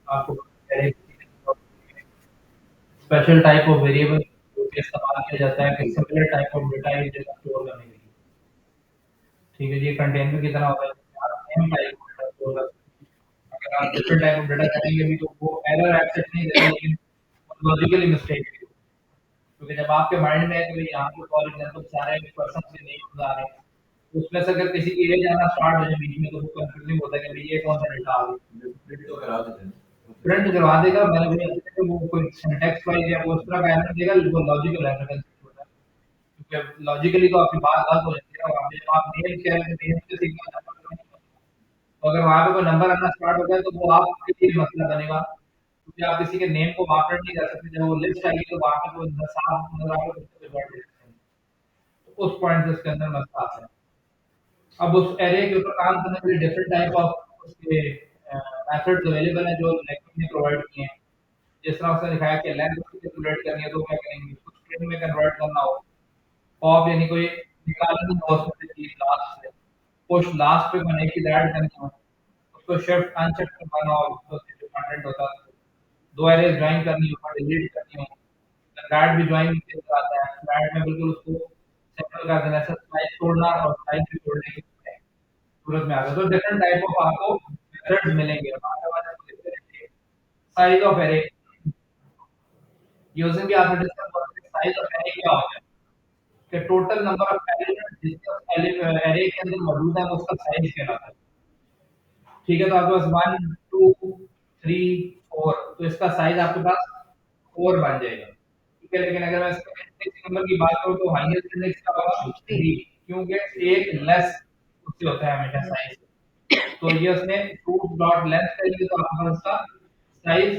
आपको special type of variable जो कि इस्तेमाल किया जाता है कि सिमिलर टाइप ऑफ डेटा एक जगह स्टोर करने के लिए। ठीक है जी, ये कंटेनर की तरह होता है। आप same type of data store कर सकते हैं। अगर आप डिफरेंट टाइप ऑफ डेटा करेंगे भी तो वो एरर एक्सेप्ट नहीं देगा, लेकिन लॉजिकली मिस्टेक है। क्योंकि जब आपके माइंड में है कि यहाँ पे फॉर एग्जांपल सारे पर्सन के नेम्स आ रहे हैं, तो उसमें से अगर किसी की एज आना स्टार्ट हो जाए बीच में, तो वो कंफ्यूजिंग होता है कि भाई ये कौन सा डेटा आ गया। प्रिंट तो करा देते हैं, प्रिंट करवा देगा, मैंने भी नहीं देखा कि वो कोई सिंटैक्स वाइज या वो उस तरह का एरर देगा, वो लॉजिकल एरर होता है। क्योंकि लॉजिकली तो आपकी बात गलत हो जाती है ना, वहाँ पे जब आप नेम कह रहे हैं नेम से सिग्नल नंबर तो नहीं बनता। तो अगर वहाँ पे कोई नंबर आना स्टार्ट हो गया तो वो आपके लिए मसला बनेगा, क्योंकि आप किसी के नेम को वहाँ प्रिंट नहीं कर सकते। जब वो लिस्ट आएगी तो वहाँ पे कोई साफ नजर आपको कुछ वर्ड दे सकते हैं। तो उस पॉइंट से इसके अंदर मसला आता है। अब उस एरे के ऊपर काम करने के लिए डिफरेंट टाइप ऑफ उसके मेथड्स अवेलेबल हैं जो नेटवर्क ने प्रोवाइड किए हैं। जिस तरह उसने दिखाया कि लेंथ उसकी कैलकुलेट करनी है तो क्या करेंगे, उसको स्ट्रिंग में कन्वर्ट करना हो। पॉप यानी कोई निकालनी हो उसमें से चीज लास्ट से, पुश लास्ट पे मैंने एक चीज ऐड करनी हो, उसको शिफ्ट अनशिफ्ट करवाना हो, उसको जो कंटेंट होता है दो एरेज ज्वाइन करनी हो, डिलीट करनी हो। फ्लैट भी ज्वाइन के अंदर आता है, फ्लैट में बिल्कुल उसको सिंपल कर देना है, साइज छोड़ना और साइज भी छोड़ने की सूरत में आता है। तो डिफरेंट टाइप ऑफ आपको मेथड्स मिलेंगे। साइज ऑफ एरे यूजिंग भी आपने डिस्कस किया, साइज ऑफ एरे क्या होता है कि टोटल नंबर ऑफ एलिमेंट जिसका एरे के अंदर मौजूद है वो उसका साइज कहलाता है। ठीक है, तो आपके पास 1 2 3 4, तो इसका साइज आपके पास 4 बन जाएगा। ठीक है, लेकिन अगर मैं इसका इंडेक्स नंबर की बात करूं तो हाईएस्ट इंडेक्स का होगा 3, क्योंकि एक लेस उससे होता है हमेशा साइज। तो ये उसने 2 डॉट लेंथ करेंगे तो आपके पास उसका साइज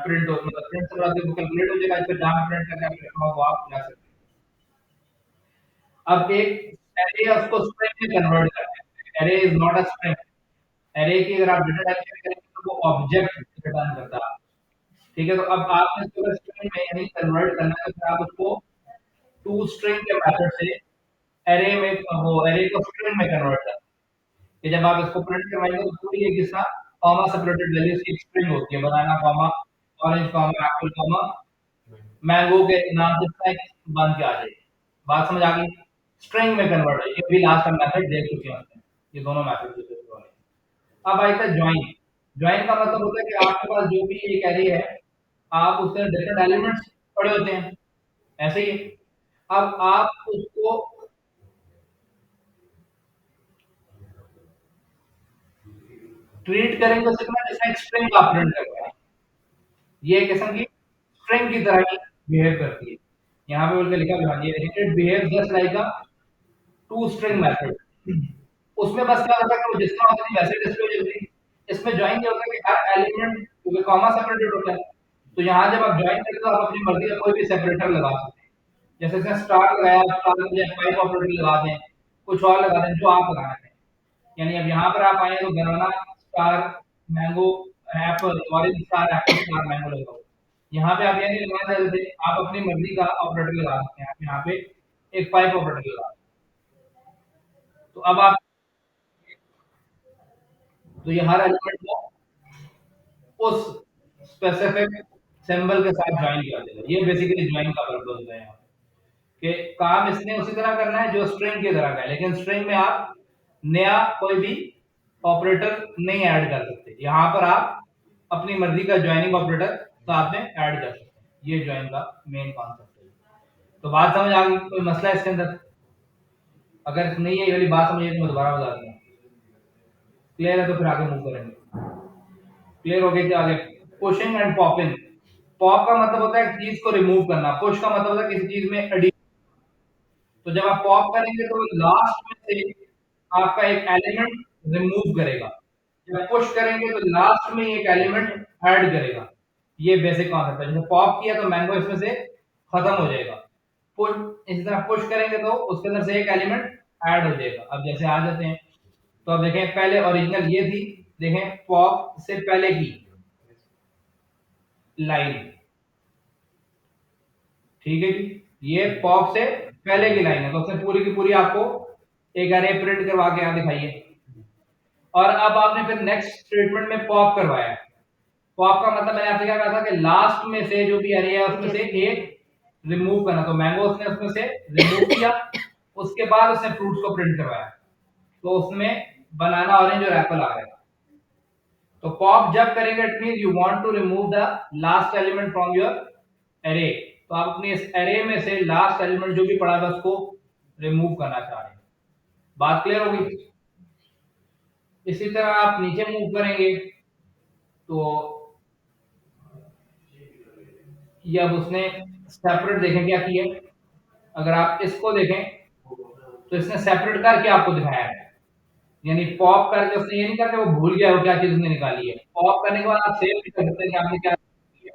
प्रिंट हो, मतलब प्रिंट से बाद वो कैलकुलेट हो जाएगा, फिर जहां प्रिंट करना है वो आप जा सकते हैं। अब एक एरे है उसको स्ट्रिंग में कन्वर्ट करना है। Array is not a string. Array की अगर आप डेटा टाइप चेक करेंगे तो वो ऑब्जेक्ट रिटर्न करता है। ठीक है, तो अब आपने इसको स्ट्रिंग में यानी कन्वर्ट करना है, तो फिर आप उसको टू स्ट्रिंग के मेथड से एरे में वो एरे को स्ट्रिंग में कन्वर्ट करना है। कि जब आप इसको प्रिंट करवाएंगे तो पूरी एक हिस्सा कॉमा सेपरेटेड वैल्यूज की स्ट्रिंग होती है, banana comma orange comma apple comma mango के नाम से स्ट्रिंग बन के आ जाएगी। बात समझ आ गई? स्ट्रिंग में कन्वर्ट है, ये भी लास्ट हम मेथड देख चुके हैं उसमें। ये दोनों मेथड जो थे। अब आता है ज्वाइन। ज्वाइन का मतलब होता है कि आपके पास जो भी एक एरे है, आप उसके डिफरेंट एलिमेंट्स पड़े होते हैं, ऐसे ही। अब आप उसको ट्रीट करेंगे सिर्फ जैसे एक स्ट्रिंग आप प्रिंट कर रहे हैं। ये एक किस्म की स्ट्रिंग की तरह ही बिहेव करती है। यहाँ पे बोल के लिखा हुआ है, ये it behave just like a to string method. उसमें बस क्या होता है कि वो जिस तरह होती है वैसे डिस्प्ले हो जाती है। इसमें ज्वाइन क्या होता है कि हर एलिमेंट क्योंकि कॉमा सेपरेटेड होता है, तो यहाँ जब आप ज्वाइन करते हो तो आप अपनी मर्जी का कोई भी सेपरेटर लगा सकते हैं। जैसे इसने स्टार लगाया, स्टार में जब पाइप ऑपरेटर लगा दें, कुछ और लगा दें जो आप लगाना चाहें। यानी अब यहाँ पर आप आए तो banana star mango apple, orange star apple star mango लगाओ। यहाँ पे आप ये नहीं लगाना चाहते थे, आप अपनी मर्जी का ऑपरेटर लगा सकते हैं। आप यहाँ पे एक पाइप ऑपरेटर लगा, तो अब आप तो ये हर एलिमेंट को उस स्पेसिफिक सिंबल के साथ ज्वाइन किया जाएगा। ये बेसिकली ज्वाइन का पर्पस है यहाँ पे, कि काम इसने उसी तरह करना है जो स्ट्रिंग की तरह का है, लेकिन स्ट्रिंग में आप नया कोई भी ऑपरेटर नहीं ऐड कर सकते। यहाँ पर आप अपनी मर्जी का ज्वाइनिंग ऑपरेटर साथ में ऐड कर सकते हैं। ये ज्वाइन का मेन कॉन्सेप्ट है। तो बात समझ आ गई? कोई मसला है इसके अंदर? अगर नहीं है ये वाली बात समझिए तो मैं दोबारा बता दूंगा। क्लियर है तो फिर आगे मूव करेंगे। क्लियर हो गया? क्या आगे? Pushing and popping. पॉप का मतलब होता है चीज को रिमूव करना, पुश का मतलब होता है किसी चीज में एडिशन। तो जब आप पॉप करेंगे तो लास्ट में से आपका एक एलिमेंट रिमूव करेगा, जब पुश करेंगे तो लास्ट में एक एलिमेंट ऐड करेगा। ये बेसिक कॉन्सेप्ट है। जैसे पॉप किया तो मैंगो इसमें से खत्म हो जाएगा, पुश इसी तरह पुश करेंगे तो उसके अंदर से एक एलिमेंट ऐड हो जाएगा। अब जैसे आ जाते हैं, तो अब देखें पहले ओरिजिनल ये थी, देखें पॉप से पहले की लाइन। ठीक है जी, ये पॉप से पहले की लाइन है, तो उसने पूरी की पूरी आपको एक अरे प्रिंट करवा के यहाँ दिखाइए। और अब आपने फिर नेक्स्ट स्टेटमेंट में पॉप करवाया। पॉप का मतलब मैंने आपसे क्या कहा था कि लास्ट में से जो भी एरे है उसमें से एक रिमूव करना। तो मैंगो उसने उसमें से रिमूव किया, उसके बाद उसने फ्रूट्स को प्रिंट करवाया, तो उसमें बनाना, ऑरेंज और एप्पल आ गया। तो पॉप जब करेंगे it means you want to remove the last element from your array. तो आप अपने इस एरे में से लास्ट एलिमेंट जो भी पड़ा था उसको रिमूव करना चाह रहे हैं। बात क्लियर होगी? इसी तरह आप नीचे मूव करेंगे तो ये अब उसने सेपरेट देखें क्या किया। अगर आप इसको देखें तो इसने सेपरेट करके आपको दिखाया है, यानी पॉप करके उसने ये नहीं करके वो भूल गया वो क्या चीज उसने निकाली है। पॉप करने के बाद आप सेव भी कर सकते हैं कि आपने क्या किया।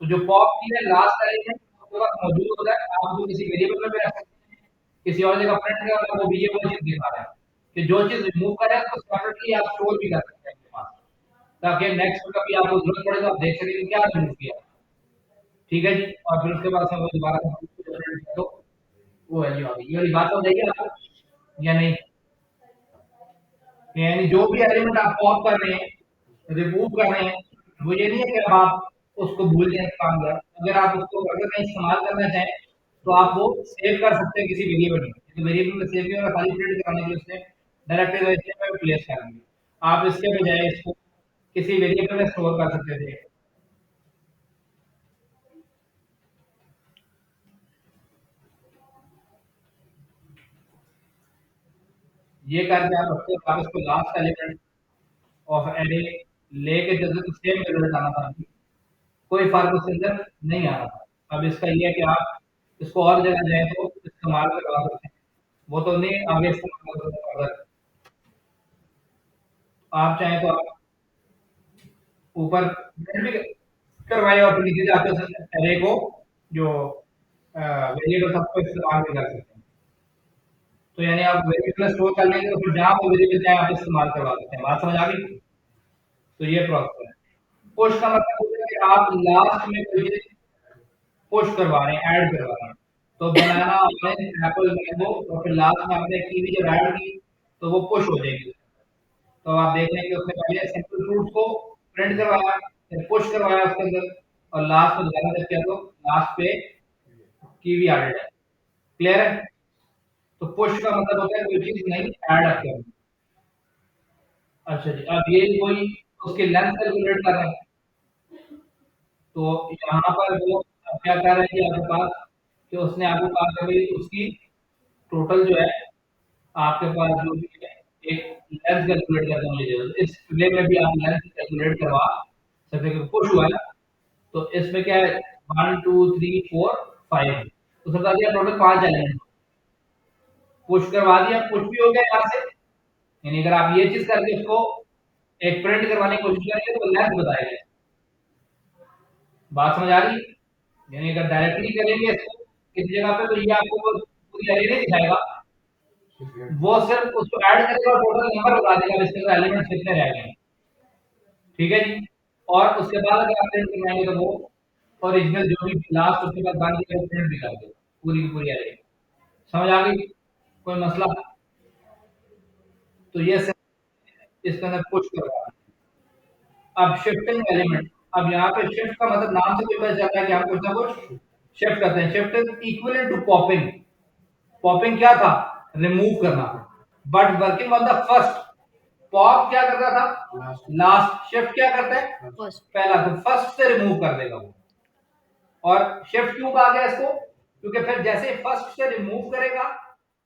तो जो पॉप की है लास्ट एलिमेंट आपके पास मौजूद होता है, आप जो किसी वेरिएबल में भी रख सकते हैं, किसी और जगह प्रिंट करना वो भी ये वो चीज दिखा रहा है कि जो चीज रिमूव करें उसको सेपरेटली आप स्टोर भी कर सकते हैं अपने पास, ताकि नेक्स्ट कभी आपको जरूरत पड़े तो आप देख सकें कि क्या रिमूव किया। ठीक है जी, और फिर उसके बाद से वो दोबारा प्रिंट कर दो, वो वैल्यू आ गई। ये वाली बात समझ आई आपको या नहीं? यानी जो भी एलिमेंट आप पॉप कर रहे हैं, रिमूव कर रहे हैं, वो ये नहीं है कि अब आप उसको भूल जाए काम गया। अगर आप उसको अगर कहीं इस्तेमाल करना चाहें तो आप वो सेव कर सकते हैं किसी वेरिएबल में। तो वेरिएबल में सेव किया और खाली प्रिंट कराने के लिए उसने डायरेक्टली रजिस्टर में प्लेस कर दिया। आप इसके बजाय इसको किसी वेरिएबल में स्टोर कर सकते थे। ये करके आप रखते हो, आप इसको लास्ट एलिमेंट ऑफ एरे लेके जैसे सेम रिजल्ट आना था, कोई फर्क उसके अंदर नहीं आ रहा था। अब इसका ये है कि आप इसको और जगह जाए तो इस्तेमाल करवा सकते हैं, वो तो नहीं आगे इस्तेमाल कर सकते। अगर आप चाहें तो आप ऊपर भी करवाए और फिर नीचे जाके उस एरे को जो वेरिएबल सबको इस्तेमाल भी कर सकते हैं। तो यानी आप वेरिएबल स्टोर कर लेंगे तो फिर जहाँ वो वेरिएबल चाहे आप इस्तेमाल करवा सकते हैं। बात समझ आ गई? तो ये प्रोसेस है। पुश का मतलब होता है कि आप लास्ट में कोई चीज पुश करवा रहे हैं, ऐड करवा रहे हैं। तो बनाना, ऑरेंज, एप्पल, मैंगो और फिर लास्ट में आपने कीवी जब ऐड की तो वो पुश हो जाएगी। तो आप देख लें कि उसने पहले सिंपल फ्रूट्स को प्रिंट करवाया, फिर पुश करवाया उसके अंदर, और लास्ट में दोबारा जब किया तो लास्ट पे कीवी ऐड है। क्लियर है? तो पुश का मतलब होता है कोई चीज नहीं ऐड आप करना। अच्छा जी, अब ये कोई उसकी लेंथ कैलकुलेट कर रहे हैं, तो यहाँ पर वो अब क्या कर रहे हैं कि आपके पास कि उसने आपको कहा कि भाई उसकी टोटल जो है आपके पास जो भी है एक लेंथ कैलकुलेट करके मुझे दे दो। तो इस वे में भी आप लेंथ कैलकुलेट करवा सकते हैं। पुश हुआ है तो इसमें क्या है 1 2 3 4 5, तो बता दिया टोटल 5 एलिमेंट। पुश करवा दिया, पुश भी हो गया यहाँ से, यानी अगर आप ये चीज करके इसको एक प्रिंट करवाने की कोशिश करेंगे तो लेंथ बताएगा। बात समझ आ रही है? यानी अगर डायरेक्टली करेंगे इसको किसी जगह पे तो ये आपको वो पूरी एरे नहीं दिखाएगा, वो सिर्फ उसको ऐड करेगा और टोटल नंबर बता देगा इसके अंदर एलिमेंट्स कितने रह गए हैं। ठीक है जी, और उसके बाद अगर आप प्रिंट करवाएंगे तो वो ओरिजिनल जो भी लास्ट उसके बाद बाकी का प्रिंट भी कर देगा पूरी की पूरी एरे। समझ आ गई? कोई मसला? तो ये सिर्फ इसके अंदर पुश करवा। अब शिफ्टिंग एलिमेंट, अब यहाँ पे शिफ्ट का मतलब नाम से भी पता चलता है कि हम कुछ ना कुछ शिफ्ट करते हैं। Shift is equivalent to popping. Popping क्या था? रिमूव करना। But working on the first, pop क्या करता था? लास्ट। शिफ्ट क्या करता है? फर्स्ट। पहला। तो फर्स्ट से रिमूव कर देगा वो। और शिफ्ट क्यों कहा गया इसको? क्योंकि फिर जैसे फर्स्ट से रिमूव करेगा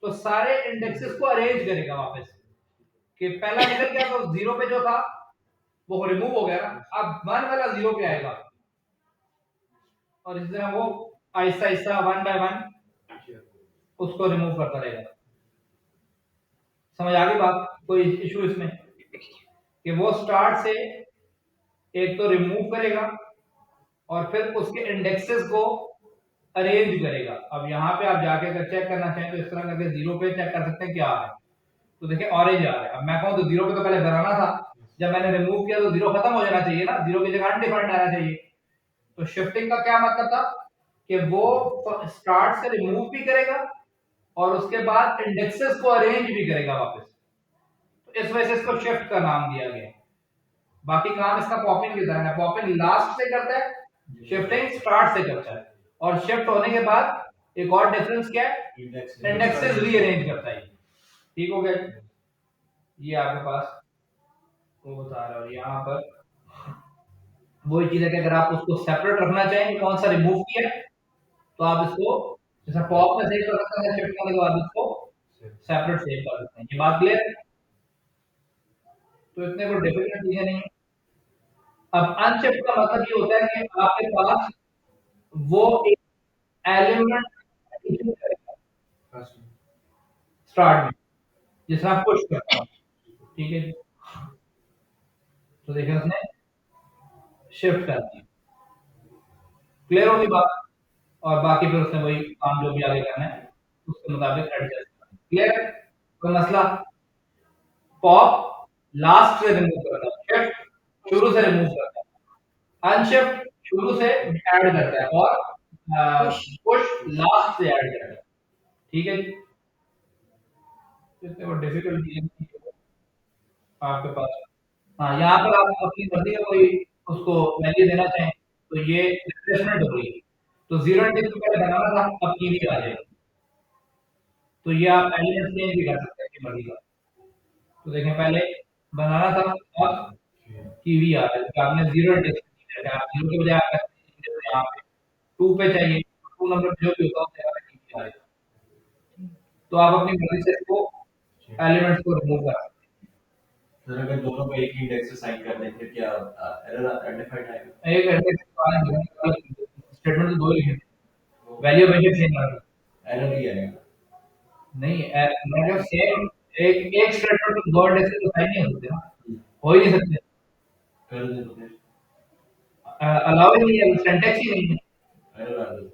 तो सारे इंडेक्सेस को अरेंज करेगा वापस, कि पहला निकल गया तो जीरो पे जो था वो रिमूव हो गया ना, अब वन वाला जीरो पे आएगा, और इस तरह वो Aahista Aahista one by one उसको रिमूव करता रहेगा। समझ आ गई बात? कोई इशू इसमें कि वो स्टार्ट से एक तो रिमूव करेगा और फिर उसके इंडेक्सेस को अरेंज करेगा। अब यहाँ पे आप जाके अगर चेक करना चाहें तो इस तरह करके जीरो पे चेक कर सकते हैं क्या है। तो देखिए ऑरेंज आ रहा है। अब मैं कहूँ तो जीरो पे तो पहले बनाना था, जब मैंने रिमूव किया तो जीरो खत्म हो जाना चाहिए ना, जीरो की जगह अनडिफाइंड आना चाहिए। तो शिफ्टिंग का क्या मतलब था कि वो स्टार्ट से रिमूव भी करेगा और उसके बाद इंडेक्सेस को अरेंज भी करेगा वापस। तो इस वजह से इसको शिफ्ट का नाम दिया गया। बाकी काम इसका पॉपिंग की तरह है, पॉपिंग लास्ट से करता है, शिफ्टिंग स्टार्ट से करता है, और शिफ्ट होने के बाद एक और डिफरेंस क्या है, इंडेक्सेस रीअरेंज करता है। ठीक हो गया? ये आपके पास वो बता रहा हूँ यहाँ पर वही चीज है कि अगर आप उसको सेपरेट रखना चाहें, कौन सा रिमूव किया, तो आप इसको जैसे पॉप में सेव कर सकते हैं, शिफ्ट करने के बाद इसको सेपरेट सेव कर सकते हैं। ये बात क्लियर है? तो इतने कोई डिफिकल्ट चीजें नहीं है। अब अनशिफ्ट का मतलब ये होता है कि आपके पास वो एक एलिमेंट स्टार्ट में जिसमें आप पुश करते हैं, ठीक है जी? तो देखिए उसने शिफ्ट कर दिया। क्लियर होगी बात? और बाकी फिर उसने वही काम जो भी आगे करना है उसके मुताबिक एडजस्ट करना है। क्लियर? कोई मसला? पॉप लास्ट से रिमूव करता है, शिफ्ट शुरू से रिमूव करता है, अनशिफ्ट शुरू से ऐड करता है, और पुश लास्ट से ऐड करता है। ठीक है जी? इतने वो डिफिकल्ट चीजें नहीं है आपके पास। हाँ, यहाँ पर आप अपनी मर्जी का कोई उसको वैल्यू देना चाहें, तो ये रिप्लेसमेंट हो गई। तो जीरो इंडेक्स को पहले बनाना था, अब कीवी आ जाएगा। तो ये आप एलिमेंट चेंज भी कर सकते हैं अपनी मर्जी का। तो देखें पहले बनाना था, अब कीवी आ रहा है, तो आपने जीरो इंडेक्स आप जीरो के बजाय आप यहाँ पे टू पे चाहिए, टू नंबर जो भी होगा उससे यहाँ पे कीवी आएगा। तो आप अपनी मर्जी से इसको एलिमेंट्स को रिमूव कर सकते सर अगर दोनों को एक ही इंडेक्स से साइन कर दें फिर क्या एरर आइडेंटिफाइड आएगा? हैं। एक इंडेक्स स्टेटमेंट तो दो ही लिखे, वैल्यू वैल्यू चेंज ना करें। एरर ही आएगा। नहीं मतलब सेम एक एक स्टेटमेंट में दो इंडेक्स तो साइन नहीं हो सकते ना, हो ही नहीं सकते, कर दे तो फिर अलाउ ही नहीं है, सिंटैक्स ही नहीं है। एरर आ जाएगा।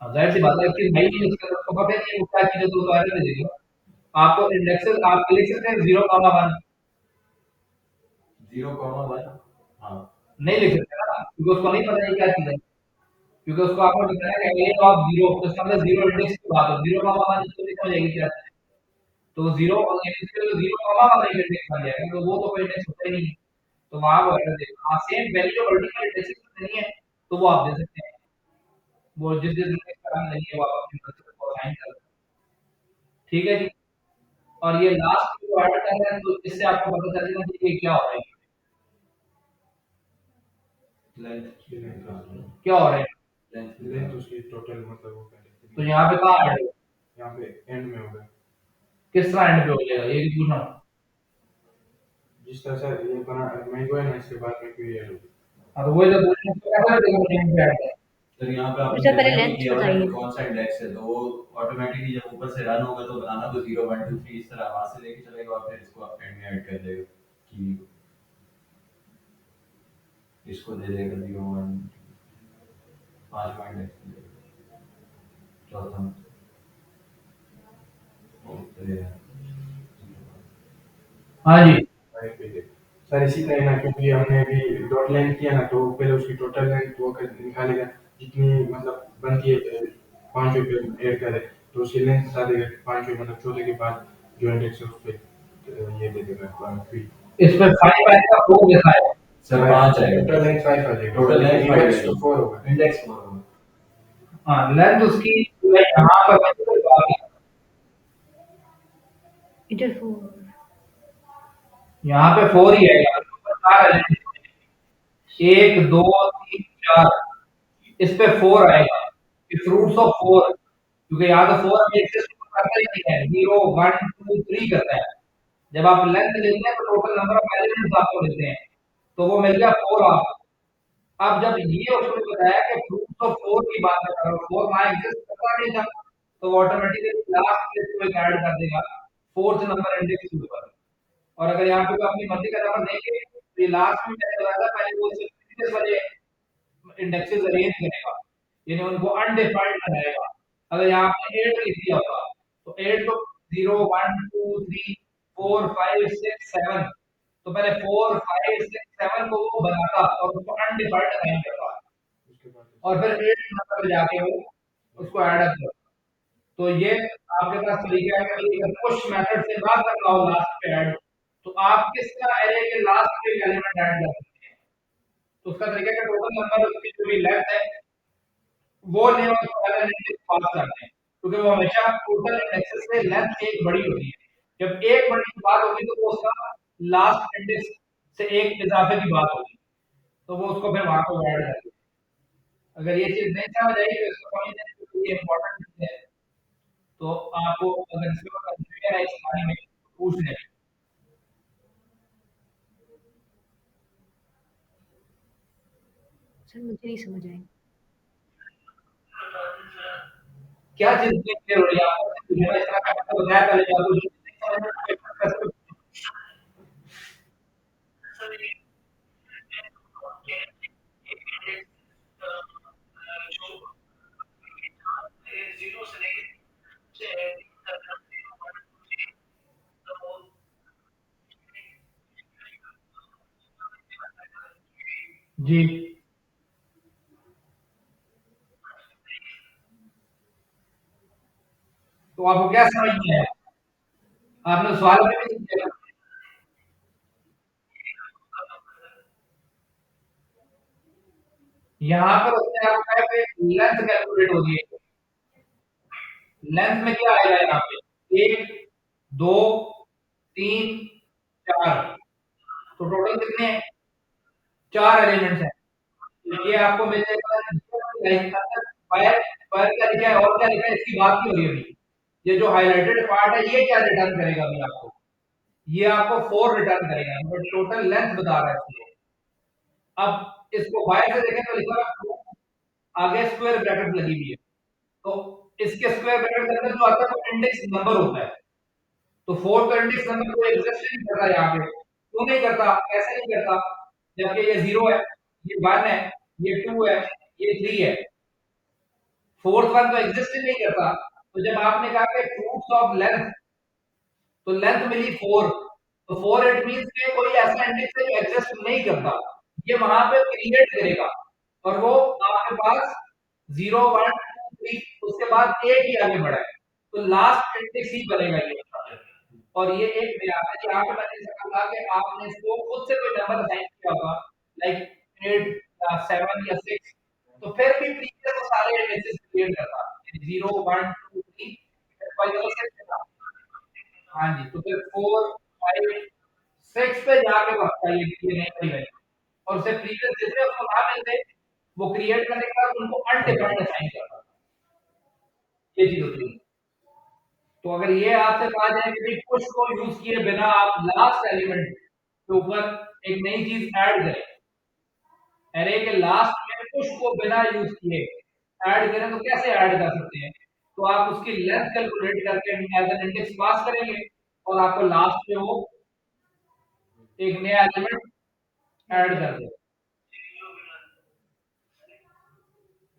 हाँ, जाहिर सी बात है कि नहीं नहीं उसका तो पता ही नहीं है वो क्या चीज़ है, तो एरर दे देगा। आपको इंडेक्सेस आप लिख सकते हैं 0,1, 0,1 हाँ नहीं लिख सकते ना, क्योंकि उसको नहीं पता है क्या चीज़ है, क्योंकि उसको आपको बताया कि ए ऑफ 0, तो इसका मतलब 0 इंडेक्स की बात है, 0,1 इसको नहीं समझ आएगी क्या है। तो 0 और इंडेक्स के लिए 0,1 एक इंडेक्स बन जाएगा, तो वो तो कोई इंडेक्स होता ही नहीं है। तो वहाँ वो एरर देगा। हाँ, सेम वैल्यू मल्टीपल इंडेक्सेस में नहीं है, तो वो आप दे सकते हैं। वो जिस जिस इंडेक्स का नाम नहीं है वो आप अपनी मर्ज़ी से असाइन कर सकते हैं। ठीक है जी? और ये लास्ट को ऐड कर रहे हैं, तो इससे आपको पता चलेगा कि ये क्या हो रहा है, लेंथ क्या हो रहा है। लेंथ उसकी टोटल मतलब वो पहले तो यहाँ पे कहाँ ऐड होगा? यहाँ पे एंड में होगा। किस तरह एंड पे हो जाएगा, ये भी पूछना। जिस तरह से ये बना मैं जो है ना इसके बाद में क्यों ऐड होगा। हाँ, तो वही तो पूछना, तो कैसे देखो एंड पे ऐड है। सर यहाँ पे आपने उससे पहले डिफाइन नहीं लेंथ किया हुआ है बताइए। कि कौन सा इंडेक्स है, तो वो ऑटोमेटिकली जब ऊपर से रन होगा तो बनाना तो 0 1 2 3 इस तरह वहां से लेके चलेगा और फिर इसको एंड में ऐड कर देगा कि इसको दे देगा 0 1 5 इंडेक्स चौथा ओके हाँ जी, सर इसी तरह ना क्योंकि हमने अभी डॉट लेंथ किया ना तो पहले उसकी टोटल लेंथ वो निकालेगा जितनी मतलब बनती है पांचों पे ऐड करे तो उसकी लेंथ बता देगा पांचों मतलब चौथे के बाद जो इंडेक्स है उस पे ये दे देगा फिर इस पे 5 आएगा, 4 लिखा है। सर 5 आएगा टोटल लेंथ 5 आ जाएगा टोटल लेंथ इंडेक्स तो 4 होगा इंडेक्स 4 होगा। हाँ, लेंथ उसकी मैं यहाँ पर मैं तो इधर 4 यहाँ पे 4 ही आएगा, ऊपर 4 एलिमेंट, 1 2 3 4, इस पे 4 आएगा, ये फ्रूट्स ऑफ 4, क्योंकि यहाँ तो 4 अभी एग्जिस्ट करता ही नहीं है, 0 1 2 3 करता है। जब आप लेंथ लेते हैं तो टोटल नंबर ऑफ एलिमेंट्स आपको मिलते हैं, तो वो मिल गया 4 आपको। अब जब ये उसने बताया कि फ्रूट्स ऑफ 4 की बात कर रहा हूँ, 4 वहाँ एग्जिस्ट करता नहीं था, तो वो ऑटोमेटिकली लास्ट प्लेस को एक ऐड कर देगा 4th नंबर इंडेक्स के ऊपर। और अगर यहाँ पे अपनी मर्जी का नंबर देंगे तो ये लास्ट में क्या होगा, पहले वो प्रीवियस वाले इंडेक्सेस अरेंज करेगा, यानी उनको अनडिफाइंड बनाएगा। अगर यहाँ पे 8 लिख दिया होगा तो 8 को 0 1 2 3 4 5 6 7, तो पहले 4 5 6 7 को वो बनाता और उसको अनडिफाइंड असाइन करता, और फिर 8 नंबर पे जाके वो उसको ऐड अप करता। तो ये आपके पास तरीका है कि अगर पुश मेथड से ना करना हो लास्ट पे ऐड, तो आप किस तरह एरे के लास्ट के एलिमेंट ऐड कर सकते हैं? तो उसका तरीका है टोटल नंबर उसकी जो भी लेंथ है वो लें और पहले इंडेक्स पास कर दें, क्योंकि वो हमेशा टोटल इंडेक्सेस से लेंथ एक बड़ी होती है। जब एक बड़ी की बात होगी तो वो उसका लास्ट इंडेक्स से एक इजाफे की बात होगी, तो वो उसको फिर वहां पर ऐड कर दें। अगर ये चीज नहीं समझ आई तो इसको समझने के लिए ये इम्पोर्टेंट चीज है। तो आपको अगर इसमें कंफ्यूजन है इस कहानी में तो पूछ लें। सर मुझे नहीं समझ आई। क्या चीज नहीं क्लियर हो रही है आपको? मुझे इस तरह का मतलब बताया पहले जो आपको नहीं समझ में आया, तो जी। तो आपको क्या समझ में आया? आपने सवाल में भी नहीं किया। यहाँ पर उसने आपको कहा कि लेंथ कैलकुलेट होगी। लेंथ में क्या आएगा यहाँ पे? 1, 2, 3, 4। तो टोटल कितने हैं? 4 एलिमेंट्स हैं। तो ये आपको मिल जाएगा। फायर फायर क्या लिखा है और क्या लिखा है इसकी बात नहीं हो रही अभी। ये जो हाइलाइटेड पार्ट है ये क्या रिटर्न करेगा अभी आपको? ये आपको 4 रिटर्न करेगा, बट टोटल लेंथ बता रहा है इसलिए। अब इसको बाहर से देखें तो लिखा है आगे स्क्वायर ब्रैकेट लगी हुई है। तो इसके स्क्वायर ब्रैकेट के अंदर जो आता है वो इंडेक्स नंबर होता है। तो 4 का इंडेक्स नंबर कोई एग्जिस्ट नहीं कर रहा है यहाँ पे। क्यों नहीं करता? कैसे नहीं करता? जबकि ये 0 है, ये 1 है, ये 2 है, ये 3 है। फोर्थ वन तो एग्जिस्ट ही नहीं करता। तो जब आपने कहा कि फ्रूट्स ऑफ लेंथ, तो लेंथ मिली 4, तो 4 इट मींस कि कोई ऐसा इंडेक्स है जो एग्जिस्ट नहीं करता, ये वहां पे क्रिएट करेगा। और वो आपके पास 0, 1, 2, 3 उसके बाद एक ही आगे बढ़ा है, तो लास्ट इंडेक्स ही बनेगा ये। और ये एक नया है कि यहाँ पे मैंने ऐसा कहा कि आपने इसको खुद से कोई नंबर असाइन किया होगा, लाइक 8 या 7 या 6, तो फिर भी प्रीवियस वो सारे इंडेक्सेस क्रिएट करता, 0, 1, 2, 3 5 और 6 था। हाँ जी, तो फिर 4, 5, 6 पे जाके बसता ये नहीं वाली वैल्यू। और उससे प्रीवियस जितने उसको ना मिलते वो क्रिएट करने के बाद उनको अनडिफाइंड असाइन करता, ये चीज होती है। तो अगर ये आपसे कहा जाए कि भाई पुश को यूज किए बिना आप लास्ट एलिमेंट के ऊपर एक नई चीज ऐड करें, एरे के लास्ट में पुश को बिना यूज किए ऐड करें, तो कैसे ऐड कर सकते हैं? तो आप उसकी लेंथ कैलकुलेट करके एज एन इंडेक्स पास करेंगे और आपको लास्ट में वो एक नया एलिमेंट ऐड कर देगा।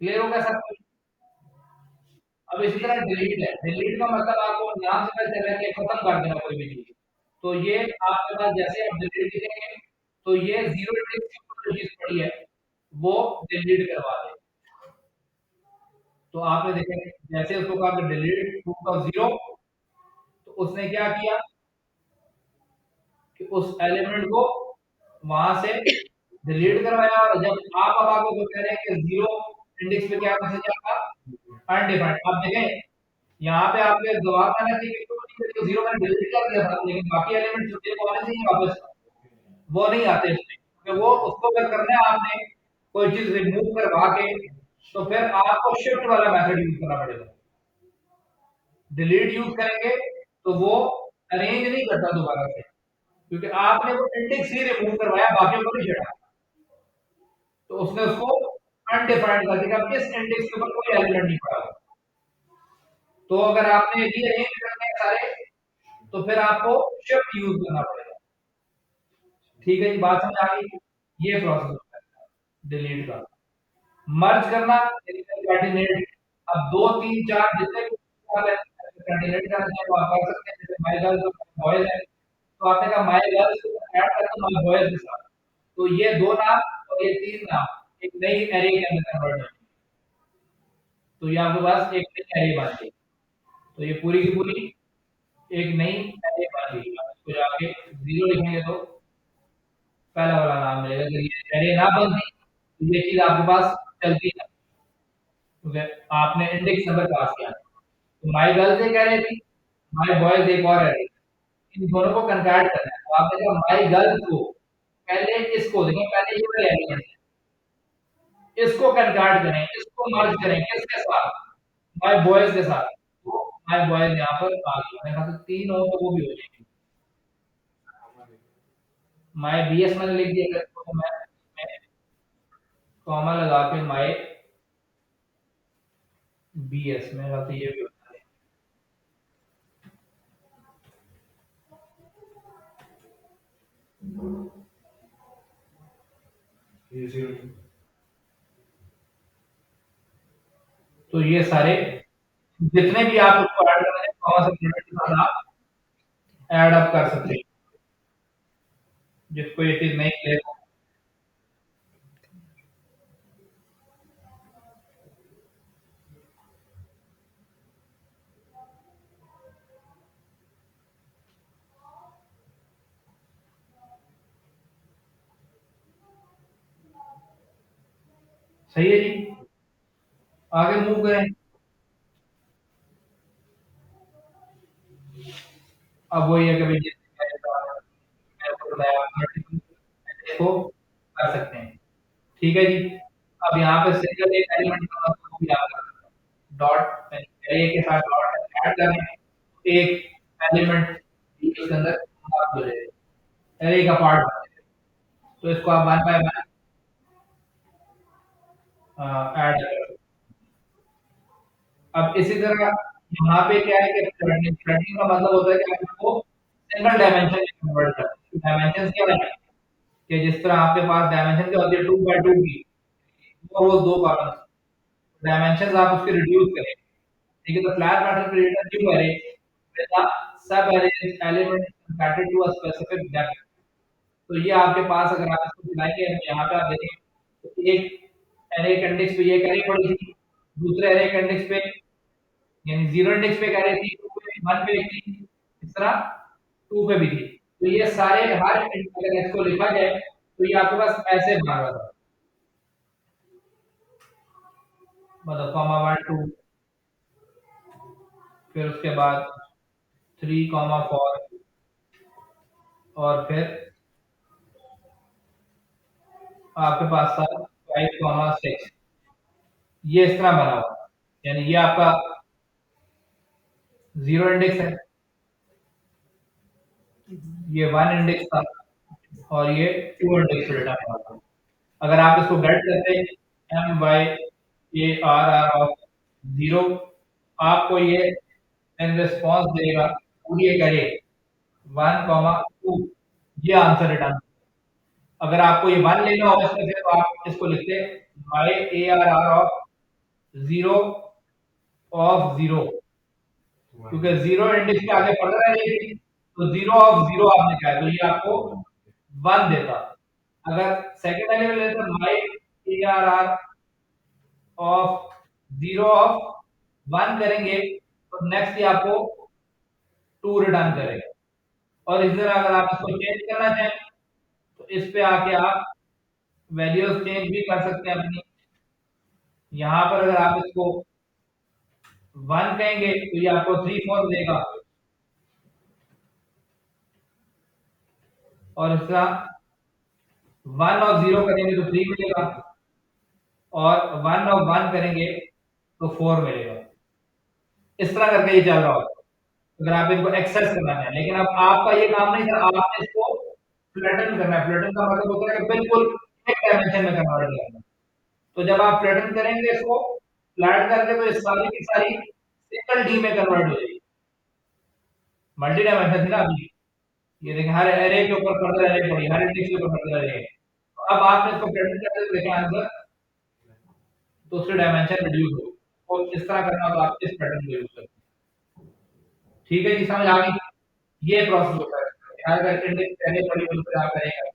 क्लियर होगा सब कुछ? अब इसी तरह डिलीट है। डिलीट का मतलब आपको नाम से पता चला कि खत्म कर देना कोई भी चीज। तो ये आपके पास जैसे आप डिलीट लिखेंगे तो ये 0 इंडेक्स के ऊपर जो चीज पड़ी है वो डिलीट करवा दे। तो आपने देखा जैसे उसको कहा कि डिलीट रूट ऑफ 0, तो उसने क्या किया कि उस एलिमेंट को वहां से डिलीट करवाया। और जब आप अब आगे जो कह रहे हैं कि 0 इंडेक्स पे क्या मैसेज आएगा? अनडिफाइंड। अब देखें यहाँ पे आपके जवाब आना चाहिए कि 0 मैंने डिलीट कर दिया था, लेकिन बाकी एलिमेंट जो थे वो आने चाहिए वापस, वो नहीं आते इसमें, क्योंकि वो उसको अगर करना है आपने कोई चीज रिमूव करवा के, तो फिर आपको शिफ्ट वाला मेथड यूज करना पड़ेगा। डिलीट यूज करेंगे तो वो अरेंज नहीं करता दोबारा से, क्योंकि आपने वो इंडेक्स ही रिमूव करवाया, बाकी को नहीं छेड़ा। तो उसने उसको अनडिफाइंड कर दिया, किस इंडेक्स के ऊपर कोई एलिमेंट नहीं पड़ा। तो अगर आपने रीअरेंज करने हैं सारे, तो फिर आपको शिफ्ट यूज करना पड़ेगा। ठीक है जी, बात समझ आ गई? ये प्रोसेस होता है डिलीट का। मर्ज करना, कोऑर्डिनेट। अब 2, 3, 4 जितने कोऑर्डिनेट करना चाहे वो आप कर सकते हैं। जैसे माय गर्ल्स और बॉयज है, तो आपने कहा माय गर्ल्स ऐड कर दो माय बॉयज के साथ, तो ये 2 नाम और ये 3 नाम एक नई एरे के अंदर कन्वर्ट हो जाएंगे। तो ये आपके पास एक नई एरे बन गई। तो ये पूरी की पूरी एक नई एरे बन गई। तो जाके 0 लिखेंगे तो पहला वाला नाम मिलेगा। अगर ये एरे ना बनती तो ये चीज़ आपके पास चलती ना, ठीक है? आपने इंडेक्स नंबर पास किया। तो माय गर्ल्स एक एरे थी, माय बॉयज एक और एरे। इन दोनों को कंकैट करना है। तो आपने कहा माय गर्ल्स को पहले इसको देखें, पहले ये वाले एलिमेंट इसको कंकैट करें, इसको मर्ज करें किसके साथ? माय बॉयज के साथ। तो माय बॉयज यहाँ पर आ गया। मैंने कहा तो 3 हो तो वो भी हो जाएंगे। माय बीएस मैंने लिख दिया, अगर तो मैं कॉमा लगा के माय बीएस में तो ये भी होता है। ये 0 तो ये सारे जितने भी आप उसको ऐड कर रहे हैं कॉमा सेपरेटेड के साथ आप ऐड अप कर सकते हैं। जिसको ये चीज़ नहीं क्लियर हो, सही है जी? आगे मूव करें। अब वही है कि भई जैसे मैंने आपको बताया मल्टीपल इसको कर सकते हैं। ठीक है जी? अब यहाँ पे सिंगल एक एलिमेंट का मतलब भी याद रखना है। डॉट एरे के साथ डॉट ऐड करें, एक एलिमेंट भी उसके अंदर मार्क हो जाएगा, एरे का पार्ट बन जाएगा। तो इसको आप 1 बाय 1 ऐड कर सकते हैं। अब इसी तरह यहाँ पे क्या है कि थ्रेडिंग थ्रेडिंग का मतलब होता है कि आप इसको सिंगल डायमेंशन में कन्वर्ट करते हैं। डायमेंशंस क्या है कि जिस तरह आपके पास डायमेंशन क्या होती है 2 बाय 2 की, और वो 2 कॉलम्स, डायमेंशंस आप उसके रिड्यूस करें। ठीक है? तो flat matter create a new array with a sub-array element compared to a specific depth। तो ये आपके पास अगर आप इसको दिखाएंगे, यहाँ पे आप देखें तो एक एरे के इंडेक्स पे ये एक एरे पड़ी थी, दूसरे एरे के इंडेक्स पे यानी 0 इंडेक्स पे एक एरे थी, 2 पे 1 पे एक थी, इस तरह 2 पे भी थी। तो ये सारे हर अगर इसको लिखा जाए तो ये आपके पास ऐसे बना हुआ था, मतलब कॉमा 1 2, फिर उसके बाद 3 कॉमा 4 और फिर आपके पास था 5 कॉमा 6। ये इस तरह बना हुआ है। यानी ये आपका 0 इंडेक्स है, ये 1 इंडेक्स था और ये 2 इंडेक्स पे डेटा बना था। अगर आप इसको गेट करते हैं m by a r of 0, आपको ये इन रिस्पॉन्स देगा पूरी एक array 1 2, ये आंसर रिटर्न। अगर आपको ये 1 लेना हो इसमें से तो आप इसको लिखते by arr ऑफ 0 ऑफ 0, क्योंकि 0 इंडेक्स के आगे पढ़ रहा है ये, तो 0 ऑफ 0 आपने कहा तो ये आपको 1 देता। अगर सेकंड वाले में लेते my arr ऑफ 0 ऑफ 1 करेंगे तो नेक्स्ट ये आपको 2 रिटर्न करेगा। और इस तरह अगर आप इसको चेंज करना चाहें तो इस पे आके आप वैल्यूज चेंज भी कर सकते हैं अपनी। यहाँ पर अगर आप इसको 1 कहेंगे तो ये आपको 3 4 देगा, और इस तरह 1 और 0 करेंगे तो 3 मिलेगा, और 1 और 1 करेंगे तो 4 मिलेगा। इस तरह करके ये चल रहा होगा अगर आप इनको एक्सेस करना चाहें। लेकिन अब आपका ये काम नहीं था, आपने इसको फ्लैटन करना है। फ्लैटन का मतलब होता है कि बिल्कुल एक डायमेंशन में कन्वर्ट करना। तो जब आप फ्लैटन करेंगे इसको फ्लैट करके तो ये सारी की सारी सिंगल डी में कन्वर्ट हो जाएगी। मल्टी डायमेंशन थी ना अभी, ये देखें हर एरे के ऊपर फर्दर एरे पड़ी, हर इंडेक्स के ऊपर फर्दर एरे। तो अब आपने इसको फ्लैटन करके तो देखें आंसर दूसरे डायमेंशन रिड्यूस हो। और इस तरह करना हो तो आप इस पैटर्न को यूज करते हैं। ठीक है जी, समझ आ गई? ये प्रोसेस होता है हर अगर इंडेक्स पहले पड़ी हो तो आप करेंगे।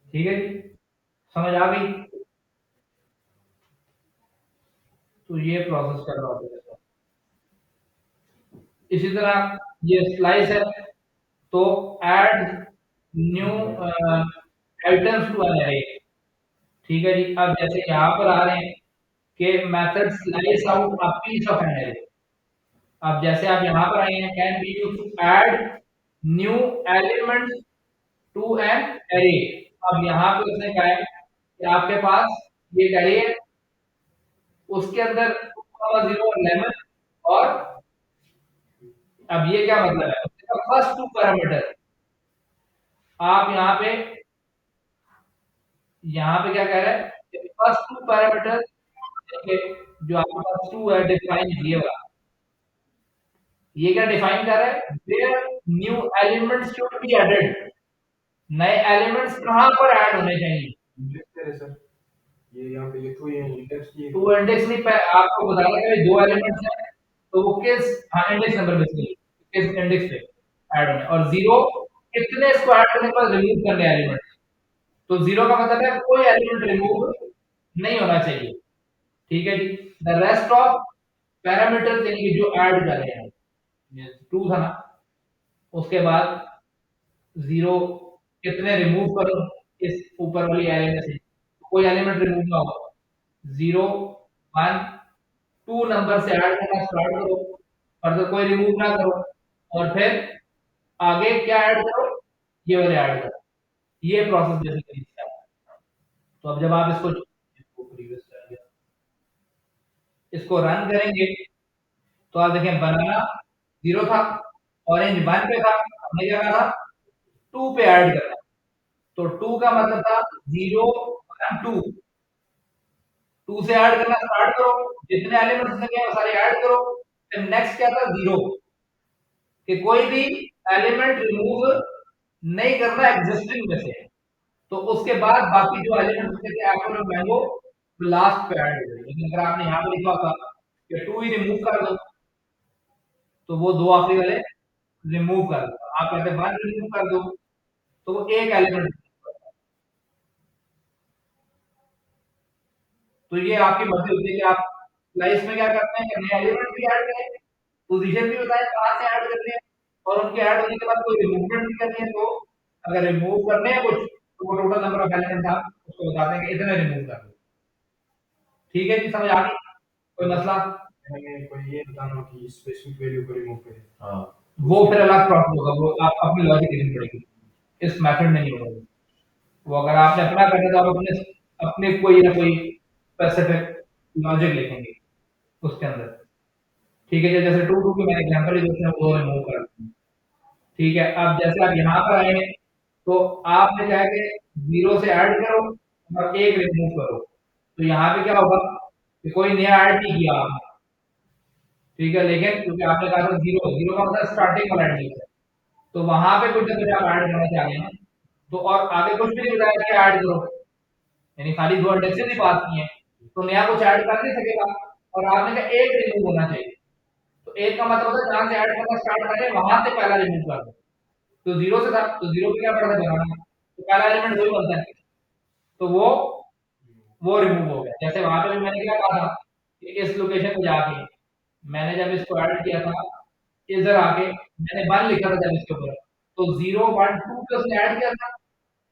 ठीक है जी, समझ आ गई? तो ये प्रोसेस कर रहा होता है। इसी तरह ये स्लाइस है, तो add new items to an array. ठीक है जी, अब जैसे यहाँ पर आ रहे हैं कि method slice out a piece of an array. अब जैसे आप यहाँ पर आए हैं, can be used to add new elements to an array. अब यहाँ पे उसने कहा है कि आपके पास ये अरे है, उसके अंदर 2,0 और 11, और अब ये क्या मतलब है, उसका फर्स्ट टू पैरामीटर आप यहाँ पे क्या कह रहा है कि फर्स्ट टू पैरामीटर जो आपके पास टू है डिफाइन ये वाला, ये क्या डिफाइन कर रहा है, where new elements should be added, नए एलिमेंट्स कहां पर ऐड होने चाहिए। सर ये यहाँ पे लिखो, ये इंडेक्स की टू इंडेक्स नहीं आपको बताया कि दो एलिमेंट्स हैं, तो वो किस इंडेक्स नंबर बेसिकली किस इंडेक्स पे ऐड होने, और जीरो कितने इसको ऐड करने के बाद रिमूव करने एलिमेंट। तो जीरो का मतलब है कोई एलिमेंट रिमूव नहीं होना चाहिए। ठीक है जी, द रेस्ट ऑफ पैरामीटर यानी जो ऐड कर रहे हैं, ये टू था ना, उसके बाद जीरो कितने रिमूव करो इस ऊपर वाली एरे में से, कोई एलिमेंट रिमूव ना हो, जीरो वन टू नंबर से ऐड करना स्टार्ट करो, फर्दर कोई रिमूव ना करो, और फिर आगे क्या ऐड करो, ये वाले ऐड करो। ये प्रोसेस बेसिकली है। तो अब जब आप इसको रन करेंगे, तो आप देखें बनाना जीरो था, ऑरेंज वन पे था, हमने क्या कहा था टू पे ऐड करना। तो टू का मतलब था जीरो वन टू, टू से ऐड करना स्टार्ट करो, जितने एलिमेंट्स लगे वो सारे ऐड करो। फिर नेक्स्ट क्या था जीरो, कि कोई भी एलिमेंट रिमूव नहीं करना एग्जिस्टिंग में से। तो उसके बाद बाकी जो एलिमेंट्स थे एप्पल और मैंगो लास्ट पे ऐड हो गए। लेकिन अगर आपने यहाँ पे लिखा होता कि टू ही रिमूव कर दो, तो वो दो आखिरी वाले रिमूव कर दो, आप कहते वन रिमूव कर दो, तो वो एक एलिमेंट। तो ये आपकी मर्जी होती है कि आप स्लाइस में क्या करते हैं कि नए एलिमेंट भी ऐड करें, पोजीशन भी बताएं कहां से ऐड करते हैं, और उनके ऐड होने के बाद कोई रिमूवमेंट भी करनी है, तो अगर रिमूव करने हैं कुछ, तो वो टोटल नंबर ऑफ एलिमेंट्स आप उसको बताते हैं कि इतने रिमूव कर दो। ठीक है जी, समझ आ गई? कोई मसला? हमें कोई ये बताना कि स्पेसिफिक वैल्यू को रिमूव करें। हाँ, वो फिर अलग प्रोसेस होगा, वो आप अपनी लॉजिक लिखनी पड़ेगी, इस मेथड में नहीं होगा। वो अगर आपने अपना करना है तो आप अपने अपने कोई ना कोई स्पेसिफिक लॉजिक लिखेंगे उसके अंदर। ठीक है, जैसे टू टू की मैंने एग्जांपल ही दोस्तों वो रिमूव कर दिया। ठीक है, अब जैसे आप यहाँ पर आए हैं, तो आपने कहा कि जीरो से ऐड करो और एक रिमूव करो। तो यहाँ पे क्या होगा कि कोई नया ऐड नहीं किया आपने, ठीक है, लेकिन क्योंकि आपने कहा था जीरो, जीरो का मतलब स्टार्टिंग वाला इंडेक्स है, तो वहां पे कुछ ना कुछ आप ऐड करना चाह रहे हैं, तो और आगे कुछ भी नहीं बताया कि ऐड करो, यानी खाली दो इंडेक्सेस ही पास किए हैं, तो नया कुछ ऐड कर नहीं सकेगा। और आपने कहा एक रिमूव होना चाहिए, तो एक का मतलब होता है जहां से ऐड करना स्टार्ट करें वहां से पहला रिमूव कर दो। तो जीरो से था, तो जीरो पे क्या पड़ा था बनाना, तो पहला एलिमेंट वही बनता है, तो वो रिमूव हो गया। जैसे वहां पे भी मैंने क्या कहा था कि इस लोकेशन पे जाके मैंने जब इसको ऐड किया था, इधर आके मैंने वन लिखा था जब इसके ऊपर, तो जीरो वन टू पे उसने ऐड किया था,